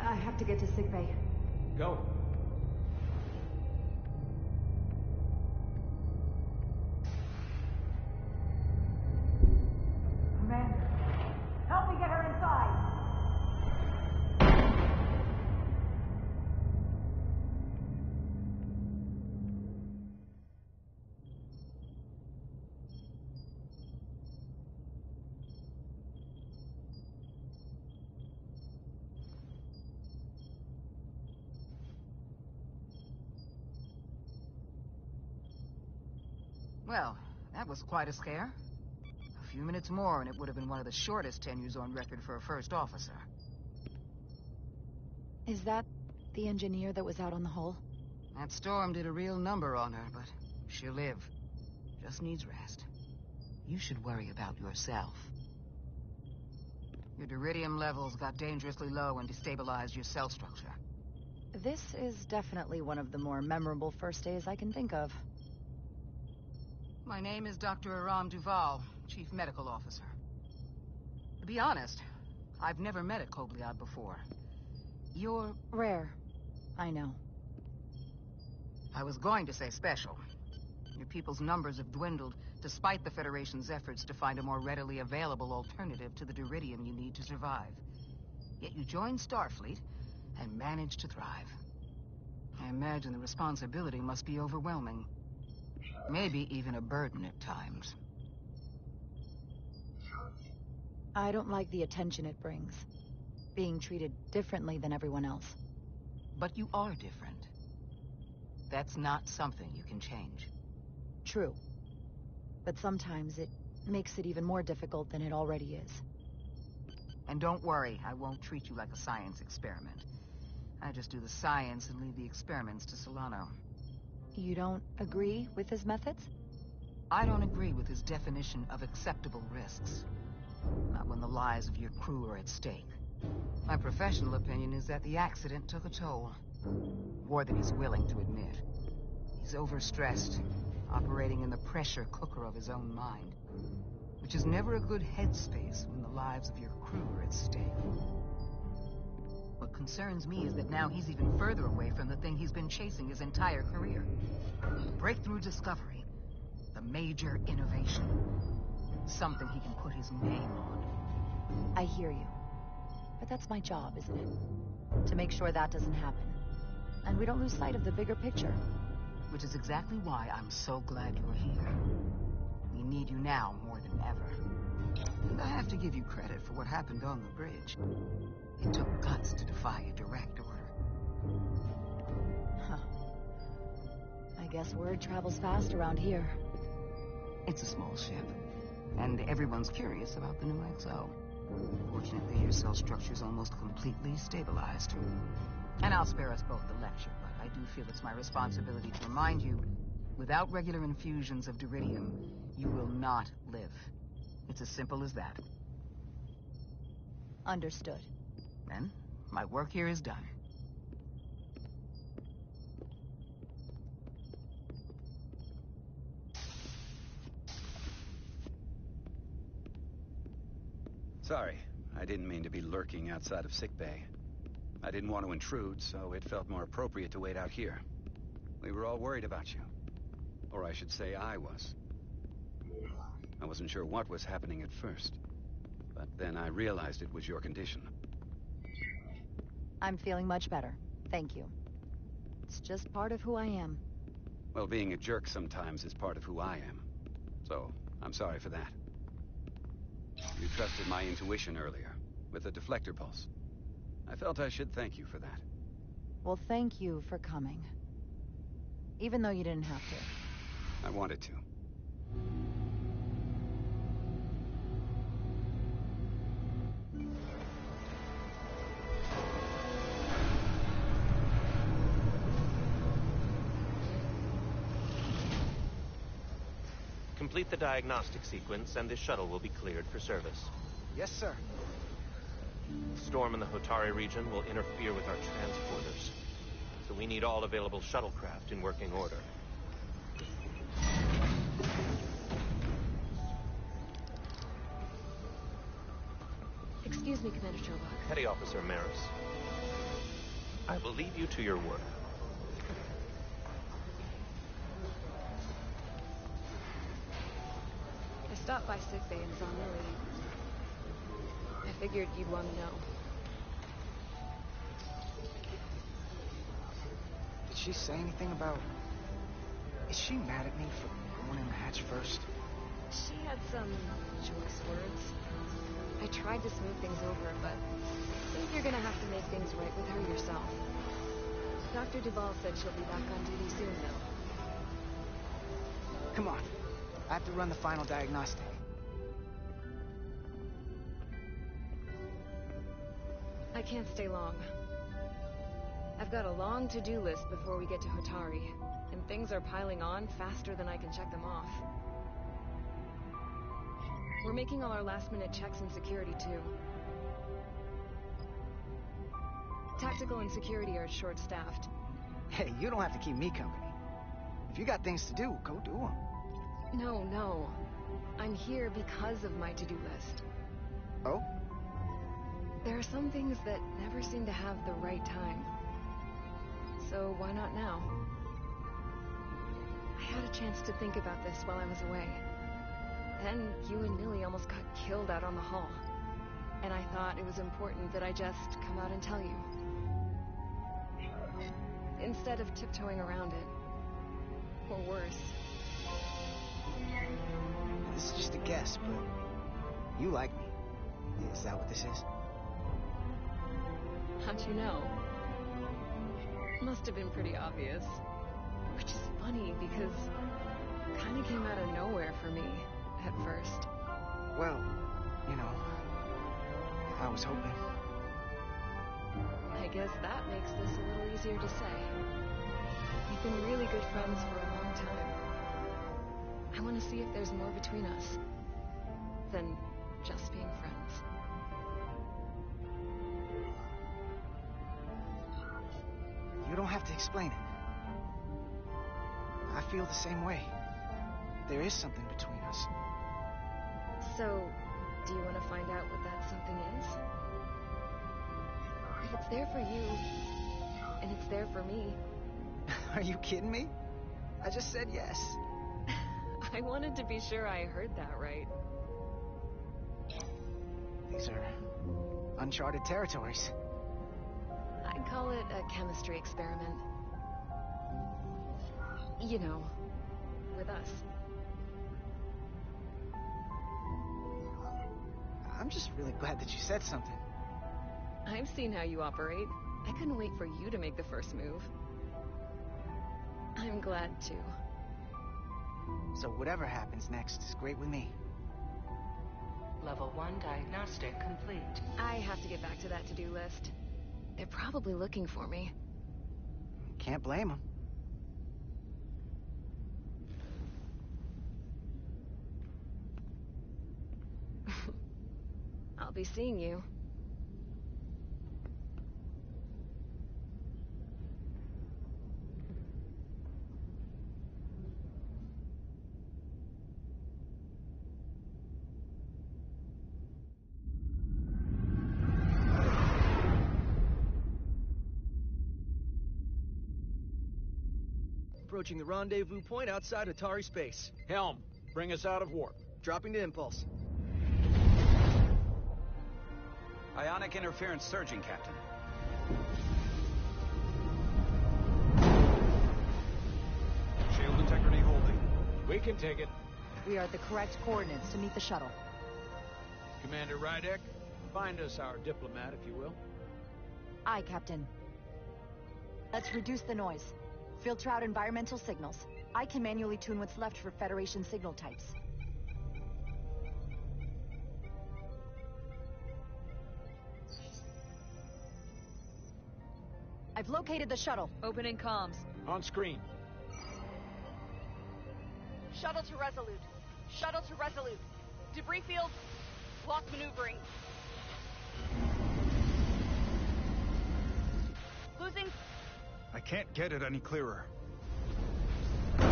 I have to get to sickbay. Go. Commander, help me get her inside! Well, that was quite a scare. A few minutes more and it would have been one of the shortest tenures on record for a first officer. is that the engineer that was out on the hull? That storm did a real number on her, but she'll live. Just needs rest. You should worry about yourself. Your duridium levels got dangerously low and destabilized your cell structure. This is definitely one of the more memorable first days I can think of. My name is Dr. Aram Duval, Chief Medical Officer. To be honest, I've never met at Kobliad before. You're... Rare. I know. I was going to say special. Your people's numbers have dwindled, despite the Federation's efforts to find a more readily available alternative to the duridium you need to survive. Yet you joined Starfleet and managed to thrive. I imagine the responsibility must be overwhelming. Maybe even a burden at times. I don't like the attention it brings. Being treated differently than everyone else. But you are different. That's not something you can change. True. But sometimes it makes it even more difficult than it already is. And don't worry, I won't treat you like a science experiment. I just do the science and leave the experiments to Solano. You don't agree with his methods? I don't agree with his definition of acceptable risks. Not when the lives of your crew are at stake. My professional opinion is that the accident took a toll. More than he's willing to admit. He's overstressed, operating in the pressure cooker of his own mind. Which is never a good headspace when the lives of your crew are at stake. What concerns me is that now he's even further away from the thing he's been chasing his entire career. Breakthrough discovery. The major innovation. Something he can put his name on. I hear you. But that's my job, isn't it? To make sure that doesn't happen. And we don't lose sight of the bigger picture. Which is exactly why I'm so glad you're here. We need you now more than ever. And I have to give you credit for what happened on the bridge. It took guts to defy a direct order. Huh. I guess word travels fast around here. It's a small ship, and everyone's curious about the new XO. Fortunately, your cell structure's almost completely stabilized. And I'll spare us both the lecture, but I do feel it's my responsibility to remind you, without regular infusions of duridium, you will not live. It's as simple as that. Understood. Then, my work here is done. Sorry, I didn't mean to be lurking outside of sickbay. I didn't want to intrude, so it felt more appropriate to wait out here. We were all worried about you. Or I should say I was. I wasn't sure what was happening at first. But then I realized it was your condition. I'm feeling much better. Thank you. It's just part of who I am. Well, being a jerk sometimes is part of who I am. So, I'm sorry for that. You trusted my intuition earlier, with the deflector pulse. I felt I should thank you for that. Well, thank you for coming. Even though you didn't have to. I wanted to. Complete the diagnostic sequence, and this shuttle will be cleared for service. Yes, sir. Storm in the Hotari region will interfere with our transporters, so we need all available shuttlecraft in working order. Excuse me, Commander Chobok. Petty Officer Maris, I will leave you to your work. I stopped by sickbay and saw Millie. I figured you'd want to know. Did she say anything about... Is she mad at me for going in the hatch first? She had some choice words. I tried to smooth things over, but I think you're gonna have to make things right with her yourself. Dr. Duval said she'll be back on duty soon, though. Come on. I have to run the final diagnostic. I can't stay long. I've got a long to-do list before we get to Hotari, and things are piling on faster than I can check them off. We're making all our last-minute checks and security, too. Tactical and security are short-staffed. Hey, you don't have to keep me company. If you got things to do, go do them. No. I'm here because of my to-do list. Oh? There are some things that never seem to have the right time. So why not now? I had a chance to think about this while I was away. Then you and Millie almost got killed out on the hall. And I thought it was important that I just come out and tell you. Instead of tiptoeing around it. Or worse. This is just a guess, but you like me. Is that what this is? How'd you know? Must have been pretty obvious. Which is funny because it kind of came out of nowhere for me at first. Well, you know, I was hoping. I guess that makes this a little easier to say. We've been really good friends for a long time. I want to see if there's more between us than just being friends. You don't have to explain it. I feel the same way. There is something between us. So, do you want to find out what that something is? If it's there for you, and it's there for me... Are you kidding me? I just said yes. I wanted to be sure I heard that right. These are uncharted territories. I'd call it a chemistry experiment. You know, with us. I'm just really glad that you said something. I've seen how you operate. I couldn't wait for you to make the first move. I'm glad too. So whatever happens next is great with me. Level 1 diagnostic complete. I have to get back to that to-do list. They're probably looking for me. Can't blame them. I'll be seeing you. Approaching the rendezvous point outside Atari space. Helm, bring us out of warp. Dropping to impulse. Ionic interference surging, Captain. Shield integrity holding. We can take it. We are at the correct coordinates to meet the shuttle. Commander Rydek, find us our diplomat, if you will. Aye, Captain. Let's reduce the noise. Filter out environmental signals. I can manually tune what's left for Federation signal types. I've located the shuttle. Opening comms. On screen. Shuttle to Resolute. Shuttle to Resolute. Debris field. Lock maneuvering. Losing. I can't get it any clearer. We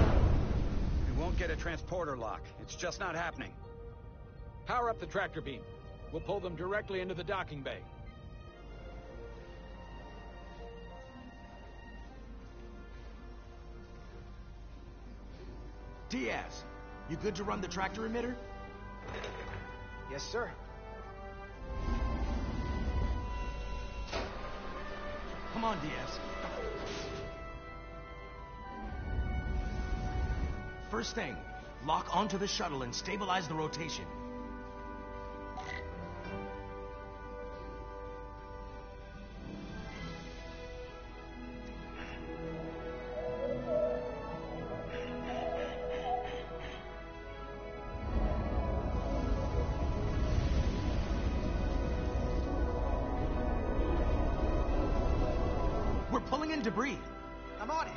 won't get a transporter lock. It's just not happening. Power up the tractor beam. We'll pull them directly into the docking bay. Diaz, you good to run the tractor emitter? Yes, sir. Come on, Diaz. First thing, lock onto the shuttle and stabilize the rotation. We're pulling in debris. I'm on it.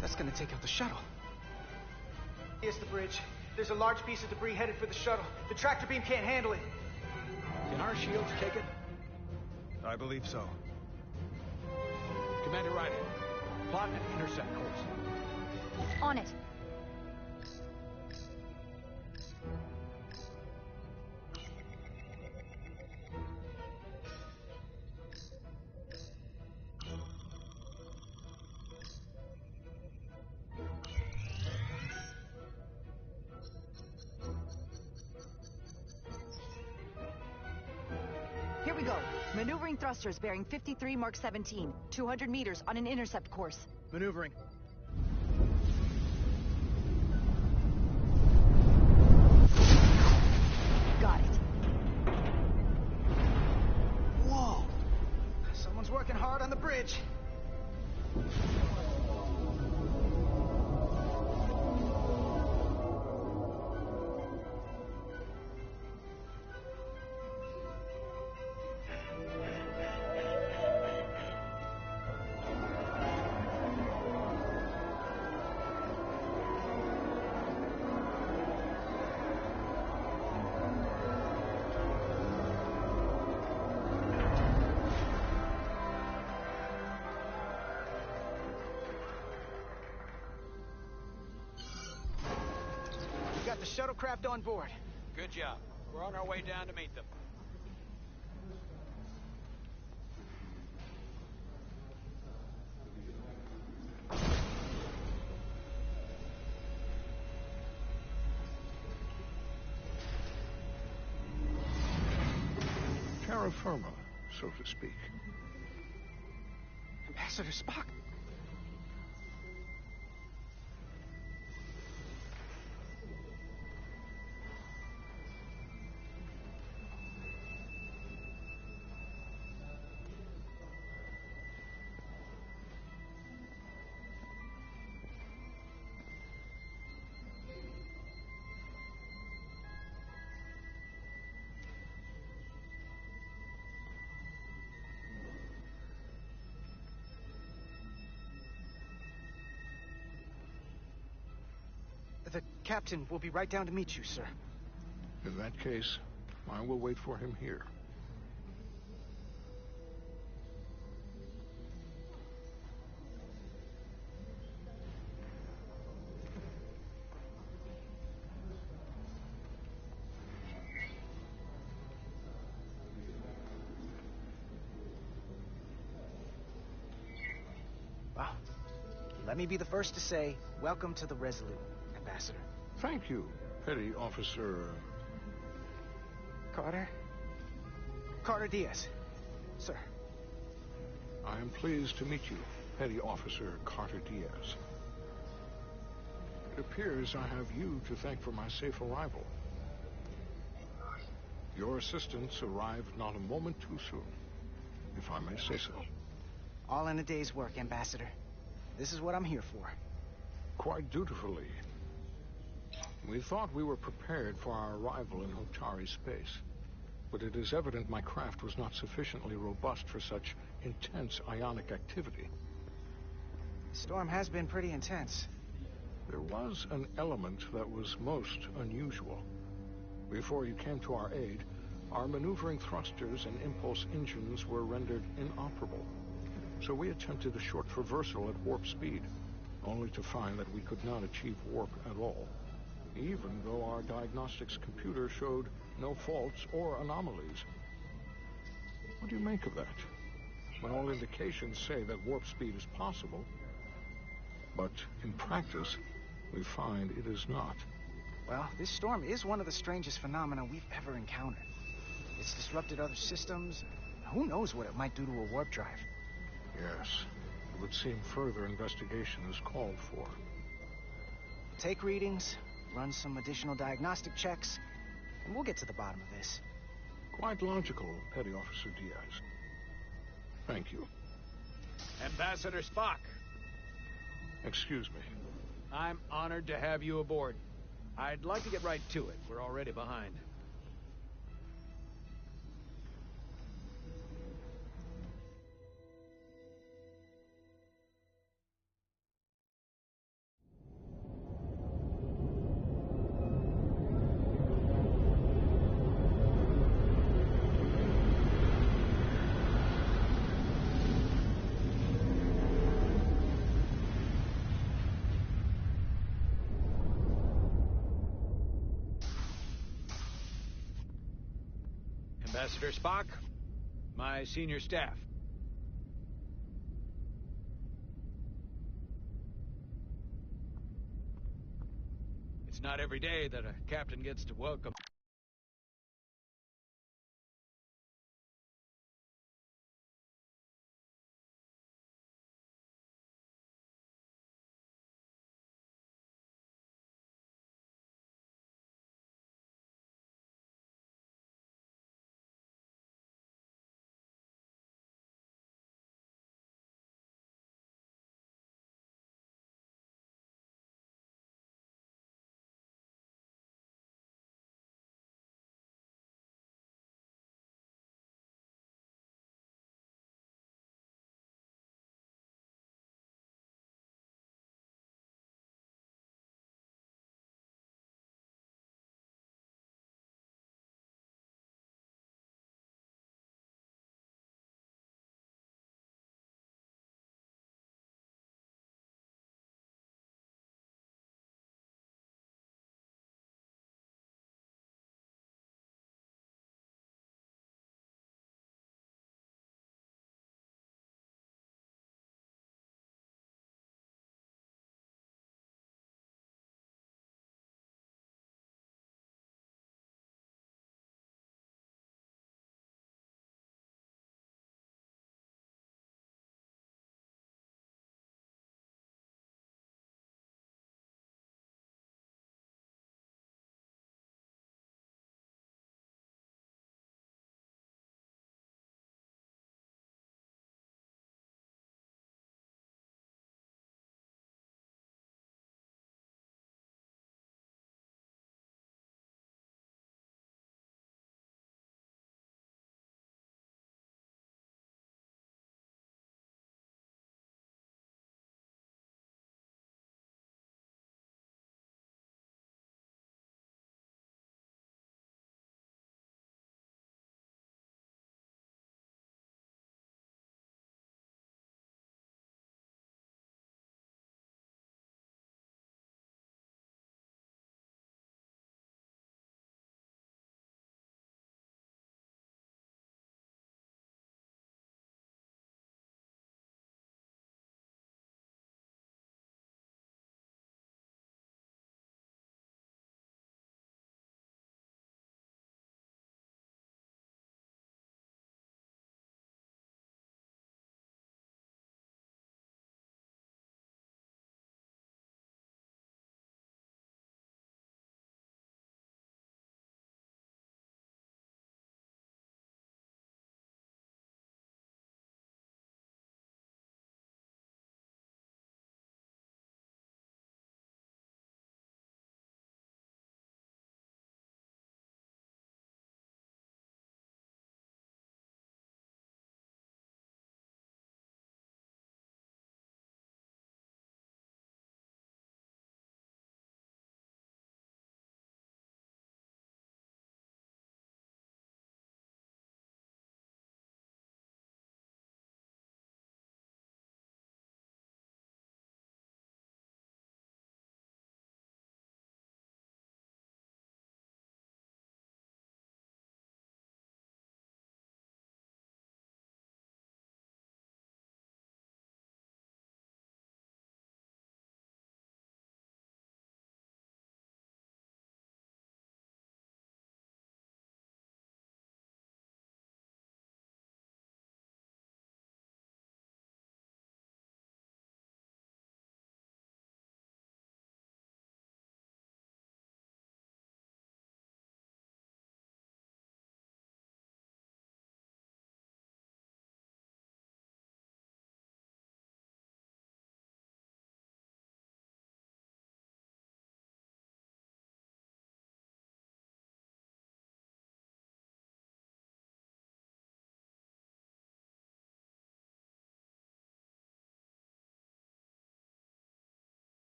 That's gonna take out the shuttle. Here's the bridge. There's a large piece of debris headed for the shuttle. The tractor beam can't handle it. Can our shields take it? I believe so. Commander Ryder, plot an intercept course. On it. Here we go. Maneuvering thrusters bearing 53 Mark 17. 200 meters on an intercept course. Maneuvering. Got it. Whoa! Someone's working hard on the bridge. We got the shuttlecraft on board. Good job. We're on our way down to meet them. Terra firma, so to speak. Ambassador Spock. The captain will be right down to meet you, sir. In that case, I will wait for him here. Let me be the first to say, welcome to the Resolute, Ambassador. Thank you, Petty Officer... Carter? Carter Diaz. Sir. I am pleased to meet you, Petty Officer Carter Diaz. It appears I have you to thank for my safe arrival. Your assistance arrived not a moment too soon, if I may say so. All in a day's work, Ambassador. This is what I'm here for. Quite dutifully. We thought we were prepared for our arrival in Hotari space, but it is evident my craft was not sufficiently robust for such intense ionic activity. The storm has been pretty intense. There was an element that was most unusual. Before you came to our aid, our maneuvering thrusters and impulse engines were rendered inoperable. So we attempted a short traversal at warp speed, only to find that we could not achieve warp at all, even though our diagnostics computer showed no faults or anomalies. What do you make of that? When all indications say that warp speed is possible, but in practice, we find it is not. Well, this storm is one of the strangest phenomena we've ever encountered. It's disrupted other systems. Who knows what it might do to a warp drive? Yes, it would seem further investigation is called for. Take readings, run some additional diagnostic checks, and we'll get to the bottom of this. Quite logical, Petty Officer Diaz. Thank you. Ambassador Spock. Excuse me. I'm honored to have you aboard. I'd like to get right to it. We're already behind. Ambassador Spock, my senior staff. It's not every day that a captain gets to welcome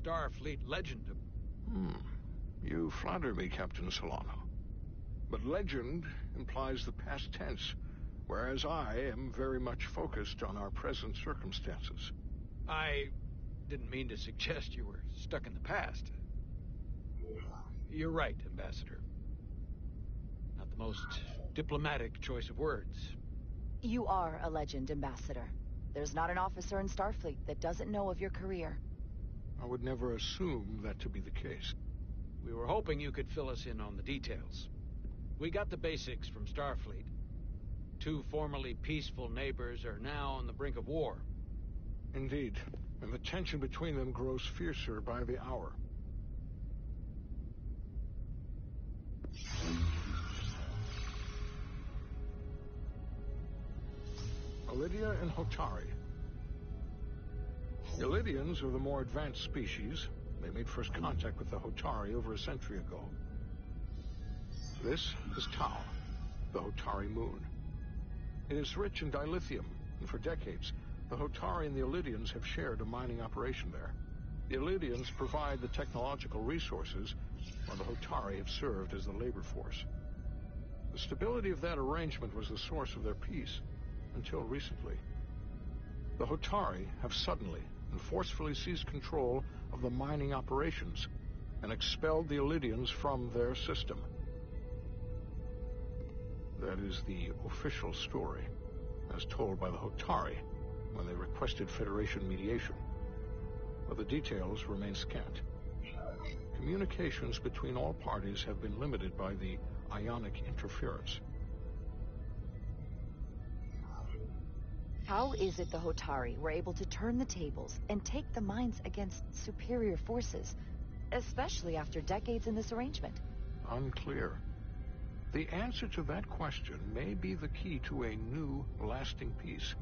Starfleet legend. You flatter me, Captain Solano. But legend implies the past tense, whereas I am very much focused on our present circumstances. I didn't mean to suggest you were stuck in the past. You're right, Ambassador. Not the most diplomatic choice of words. You are a legend, Ambassador. There's not an officer in Starfleet that doesn't know of your career. I would never assume that to be the case. We were hoping you could fill us in on the details. We got the basics from Starfleet. Two formerly peaceful neighbors are now on the brink of war. Indeed, and the tension between them grows fiercer by the hour. Elydia and Hotari. The Elydians are the more advanced species. They made first contact with the Hotari over a century ago. This is Tau, the Hotari moon. It is rich in dilithium, and for decades, the Hotari and the Elydians have shared a mining operation there. The Elydians provide the technological resources, while the Hotari have served as the labor force. The stability of that arrangement was the source of their peace, until recently. The Hotari have suddenly and forcefully seized control of the mining operations and expelled the Elydians from their system. That is the official story, as told by the Hotari when they requested Federation mediation. But the details remain scant. Communications between all parties have been limited by the ionic interference. How is it the Hotari were able to turn the tables and take the mines against superior forces, especially after decades in this arrangement? Unclear. The answer to that question may be the key to a new, lasting peace,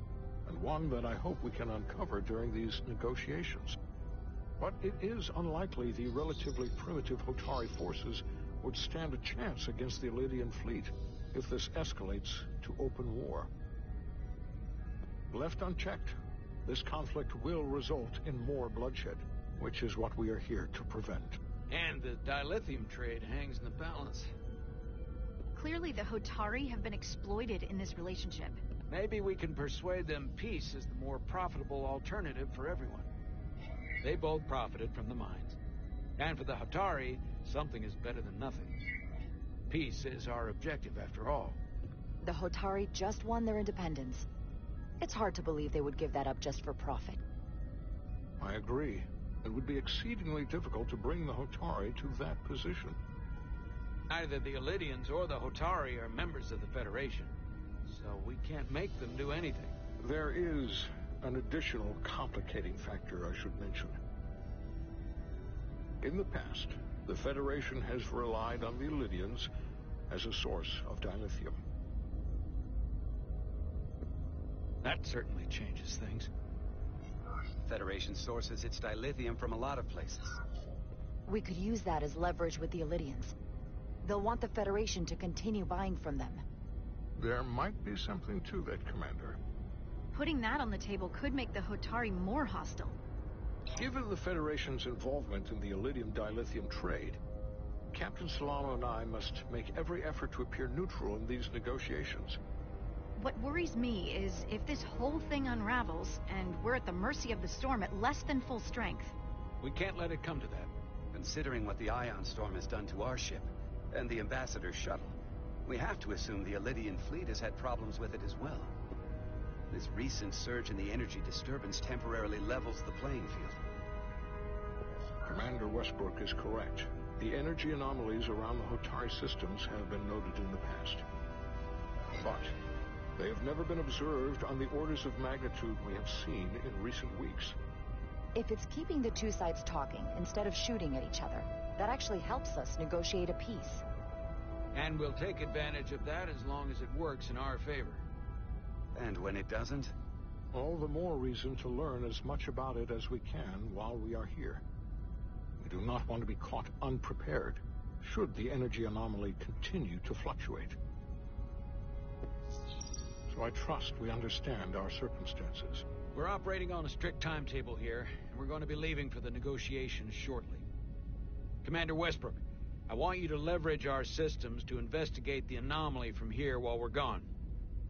and one that I hope we can uncover during these negotiations. But it is unlikely the relatively primitive Hotari forces would stand a chance against the Elydian fleet if this escalates to open war. Left unchecked, this conflict will result in more bloodshed, which is what we are here to prevent. And the dilithium trade hangs in the balance. Clearly the Hotari have been exploited in this relationship. Maybe we can persuade them peace is the more profitable alternative for everyone. They both profited from the mines. And for the Hotari, something is better than nothing. Peace is our objective, after all. The Hotari just won their independence. It's hard to believe they would give that up just for profit. I agree. It would be exceedingly difficult to bring the Hotari to that position. Neither the Elydians or the Hotari are members of the Federation, so we can't make them do anything. There is an additional complicating factor I should mention. In the past, the Federation has relied on the Elydians as a source of dilithium. That certainly changes things. Federation sources its dilithium from a lot of places. We could use that as leverage with the Elydians. They'll want the Federation to continue buying from them. There might be something to that, Commander. Putting that on the table could make the Hotari more hostile. Given the Federation's involvement in the Elydium dilithium trade, Captain Solano and I must make every effort to appear neutral in these negotiations. What worries me is if this whole thing unravels, and we're at the mercy of the storm at less than full strength. We can't let it come to that. Considering what the ion storm has done to our ship, and the Ambassador's shuttle, we have to assume the Elydian fleet has had problems with it as well. This recent surge in the energy disturbance temporarily levels the playing field. Commander Westbrook is correct. The energy anomalies around the Hotari systems have been noted in the past. But they have never been observed on the orders of magnitude we have seen in recent weeks. If it's keeping the two sides talking instead of shooting at each other, that actually helps us negotiate a peace. And we'll take advantage of that as long as it works in our favor. And when it doesn't? All the more reason to learn as much about it as we can while we are here. We do not want to be caught unprepared, should the energy anomaly continue to fluctuate. So I trust we understand our circumstances. We're operating on a strict timetable here, and we're going to be leaving for the negotiations shortly. Commander Westbrook, I want you to leverage our systems to investigate the anomaly from here while we're gone.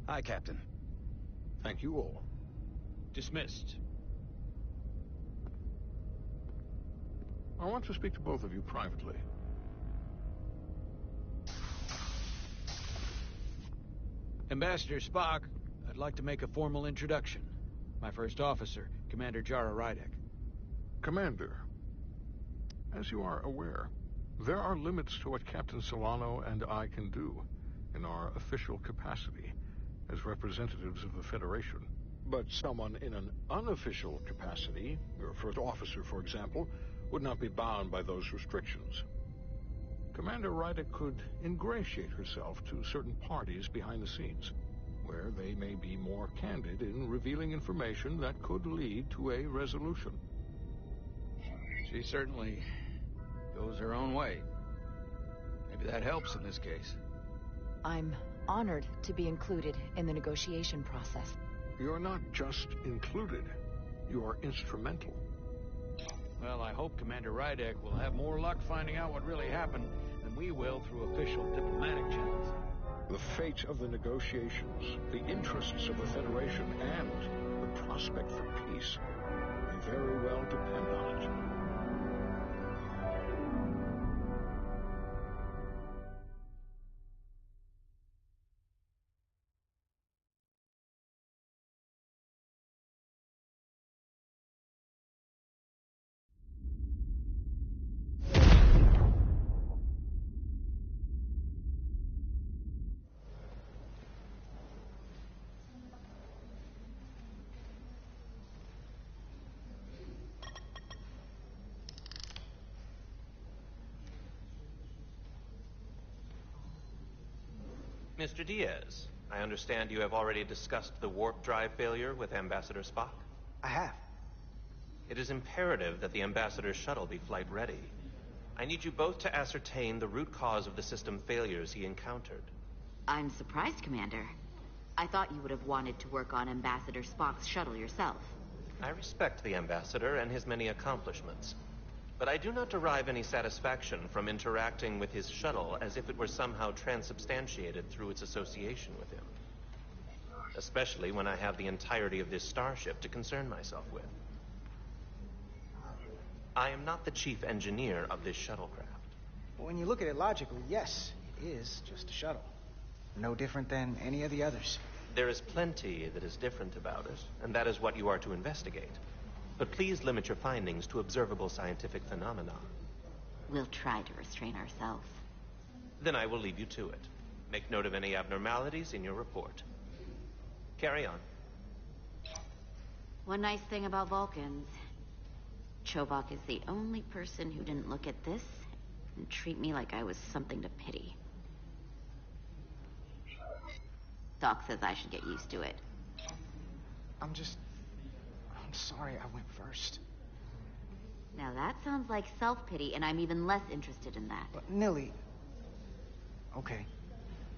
Aye, Captain. Thank you all. Dismissed. I want to speak to both of you privately. Ambassador Spock, I'd like to make a formal introduction. My first officer, Commander Jara Rydek. Commander, as you are aware, there are limits to what Captain Solano and I can do in our official capacity as representatives of the Federation. But someone in an unofficial capacity, your first officer, for example, would not be bound by those restrictions. Commander Rydek could ingratiate herself to certain parties behind the scenes, where they may be more candid in revealing information that could lead to a resolution. She certainly goes her own way. Maybe that helps in this case. I'm honored to be included in the negotiation process. You're not just included, you are instrumental. Well, I hope Commander Rydek will have more luck finding out what really happened than we will through official diplomatic channels. The fate of the negotiations, the interests of the Federation, and the prospect for peace may very well depend on it. Mr. Diaz, I understand you have already discussed the warp drive failure with Ambassador Spock? I have. It is imperative that the Ambassador's shuttle be flight ready. I need you both to ascertain the root cause of the system failures he encountered. I'm surprised, Commander. I thought you would have wanted to work on Ambassador Spock's shuttle yourself. I respect the Ambassador and his many accomplishments, but I do not derive any satisfaction from interacting with his shuttle as if it were somehow transubstantiated through its association with him. Especially when I have the entirety of this starship to concern myself with. I am not the chief engineer of this shuttlecraft. When you look at it logically, yes, it is just a shuttle. No different than any of the others. There is plenty that is different about it, and that is what you are to investigate. But please limit your findings to observable scientific phenomena. We'll try to restrain ourselves. Then I will leave you to it. Make note of any abnormalities in your report. Carry on. One nice thing about Vulcans, Chobok is the only person who didn't look at this and treat me like I was something to pity. Doc says I should get used to it. I'm sorry I went first. Now that sounds like self-pity, and I'm even less interested in that. But Nilly... Okay.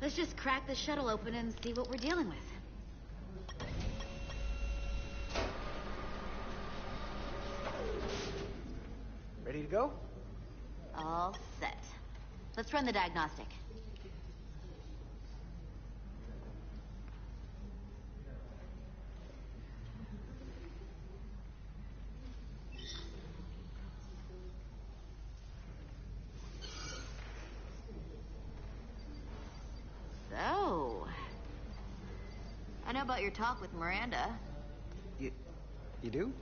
Let's just crack the shuttle open and see what we're dealing with. Ready to go? All set. Let's run the diagnostic. So, I know about your talk with Miranda. You do?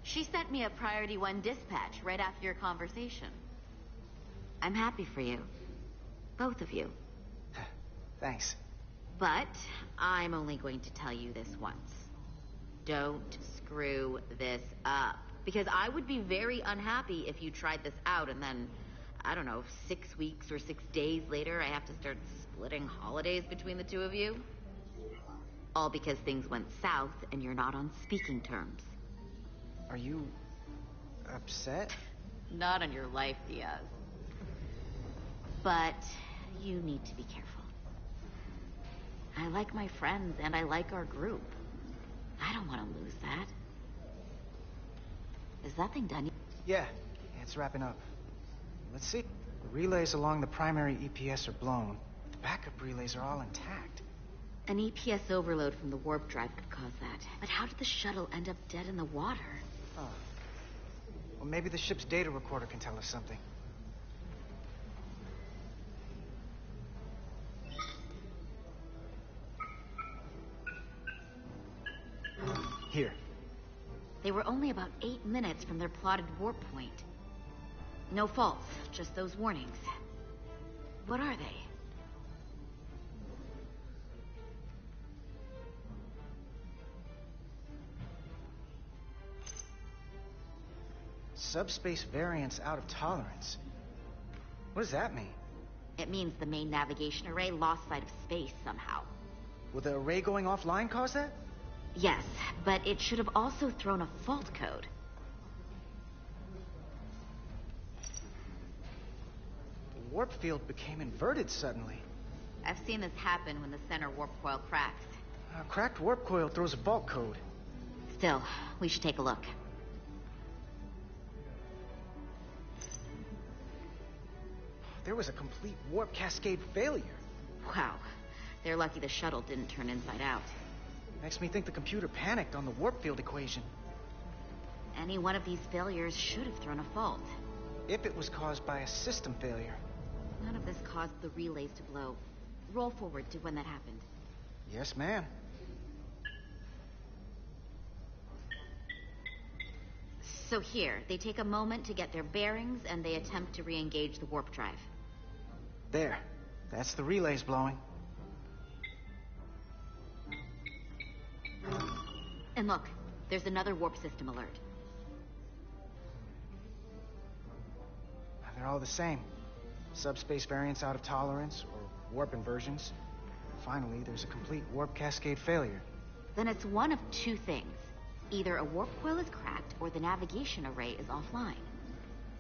She sent me a Priority 1 dispatch right after your conversation. I'm happy for you. Both of you. Thanks. But I'm only going to tell you this once. Don't screw this up. Because I would be very unhappy if you tried this out and then, I don't know, 6 weeks or 6 days later, I have to start splitting holidays between the two of you. All because things went south and you're not on speaking terms. Are you upset? Not on your life, Diaz. But you need to be careful. I like my friends and I like our group. I don't want to lose that. Is that thing done? Yeah, it's wrapping up. Let's see. The relays along the primary EPS are blown. The backup relays are all intact. An EPS overload from the warp drive could cause that. But how did the shuttle end up dead in the water? Oh. Well, maybe the ship's data recorder can tell us something. Here. They were only about 8 minutes from their plotted warp point. No faults, just those warnings. What are they? Subspace variance out of tolerance. What does that mean? It means the main navigation array lost sight of space somehow. Will the array going offline cause that? Yes, but it should have also thrown a fault code. The warp field became inverted suddenly. I've seen this happen when the center warp coil cracks. A cracked warp coil throws a fault code. Still, we should take a look. There was a complete warp cascade failure. Wow. They're lucky the shuttle didn't turn inside out. Makes me think the computer panicked on the warp field equation. Any one of these failures should have thrown a fault. If it was caused by a system failure. None of this caused the relays to blow. Roll forward to when that happened. Yes, ma'am. So here, they take a moment to get their bearings and they attempt to re-engage the warp drive. There. That's the relays blowing. And look, there's another warp system alert. They're all the same. Subspace variance out of tolerance, or warp inversions. Finally, there's a complete warp cascade failure. Then it's one of two things. Either a warp coil is cracked, or the navigation array is offline.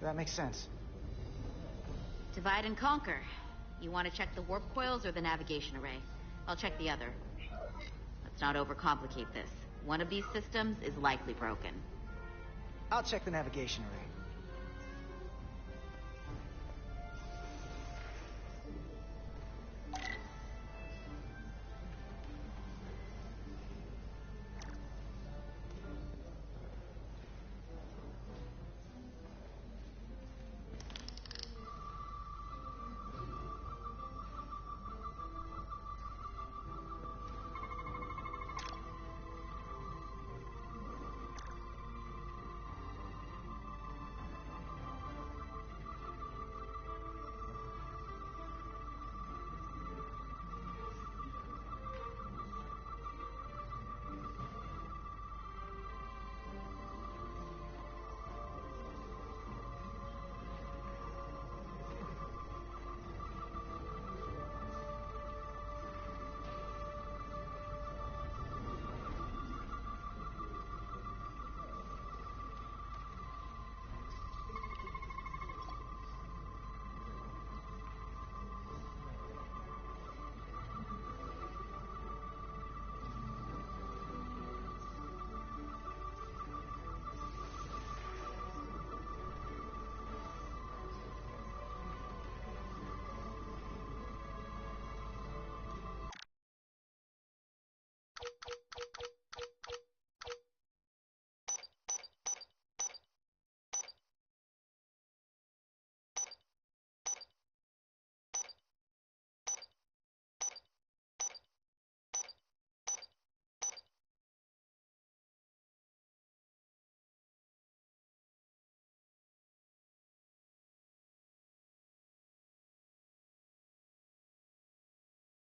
That makes sense. Divide and conquer. You want to check the warp coils or the navigation array? I'll check the other. Let's not overcomplicate this. One of these systems is likely broken. I'll check the navigation array.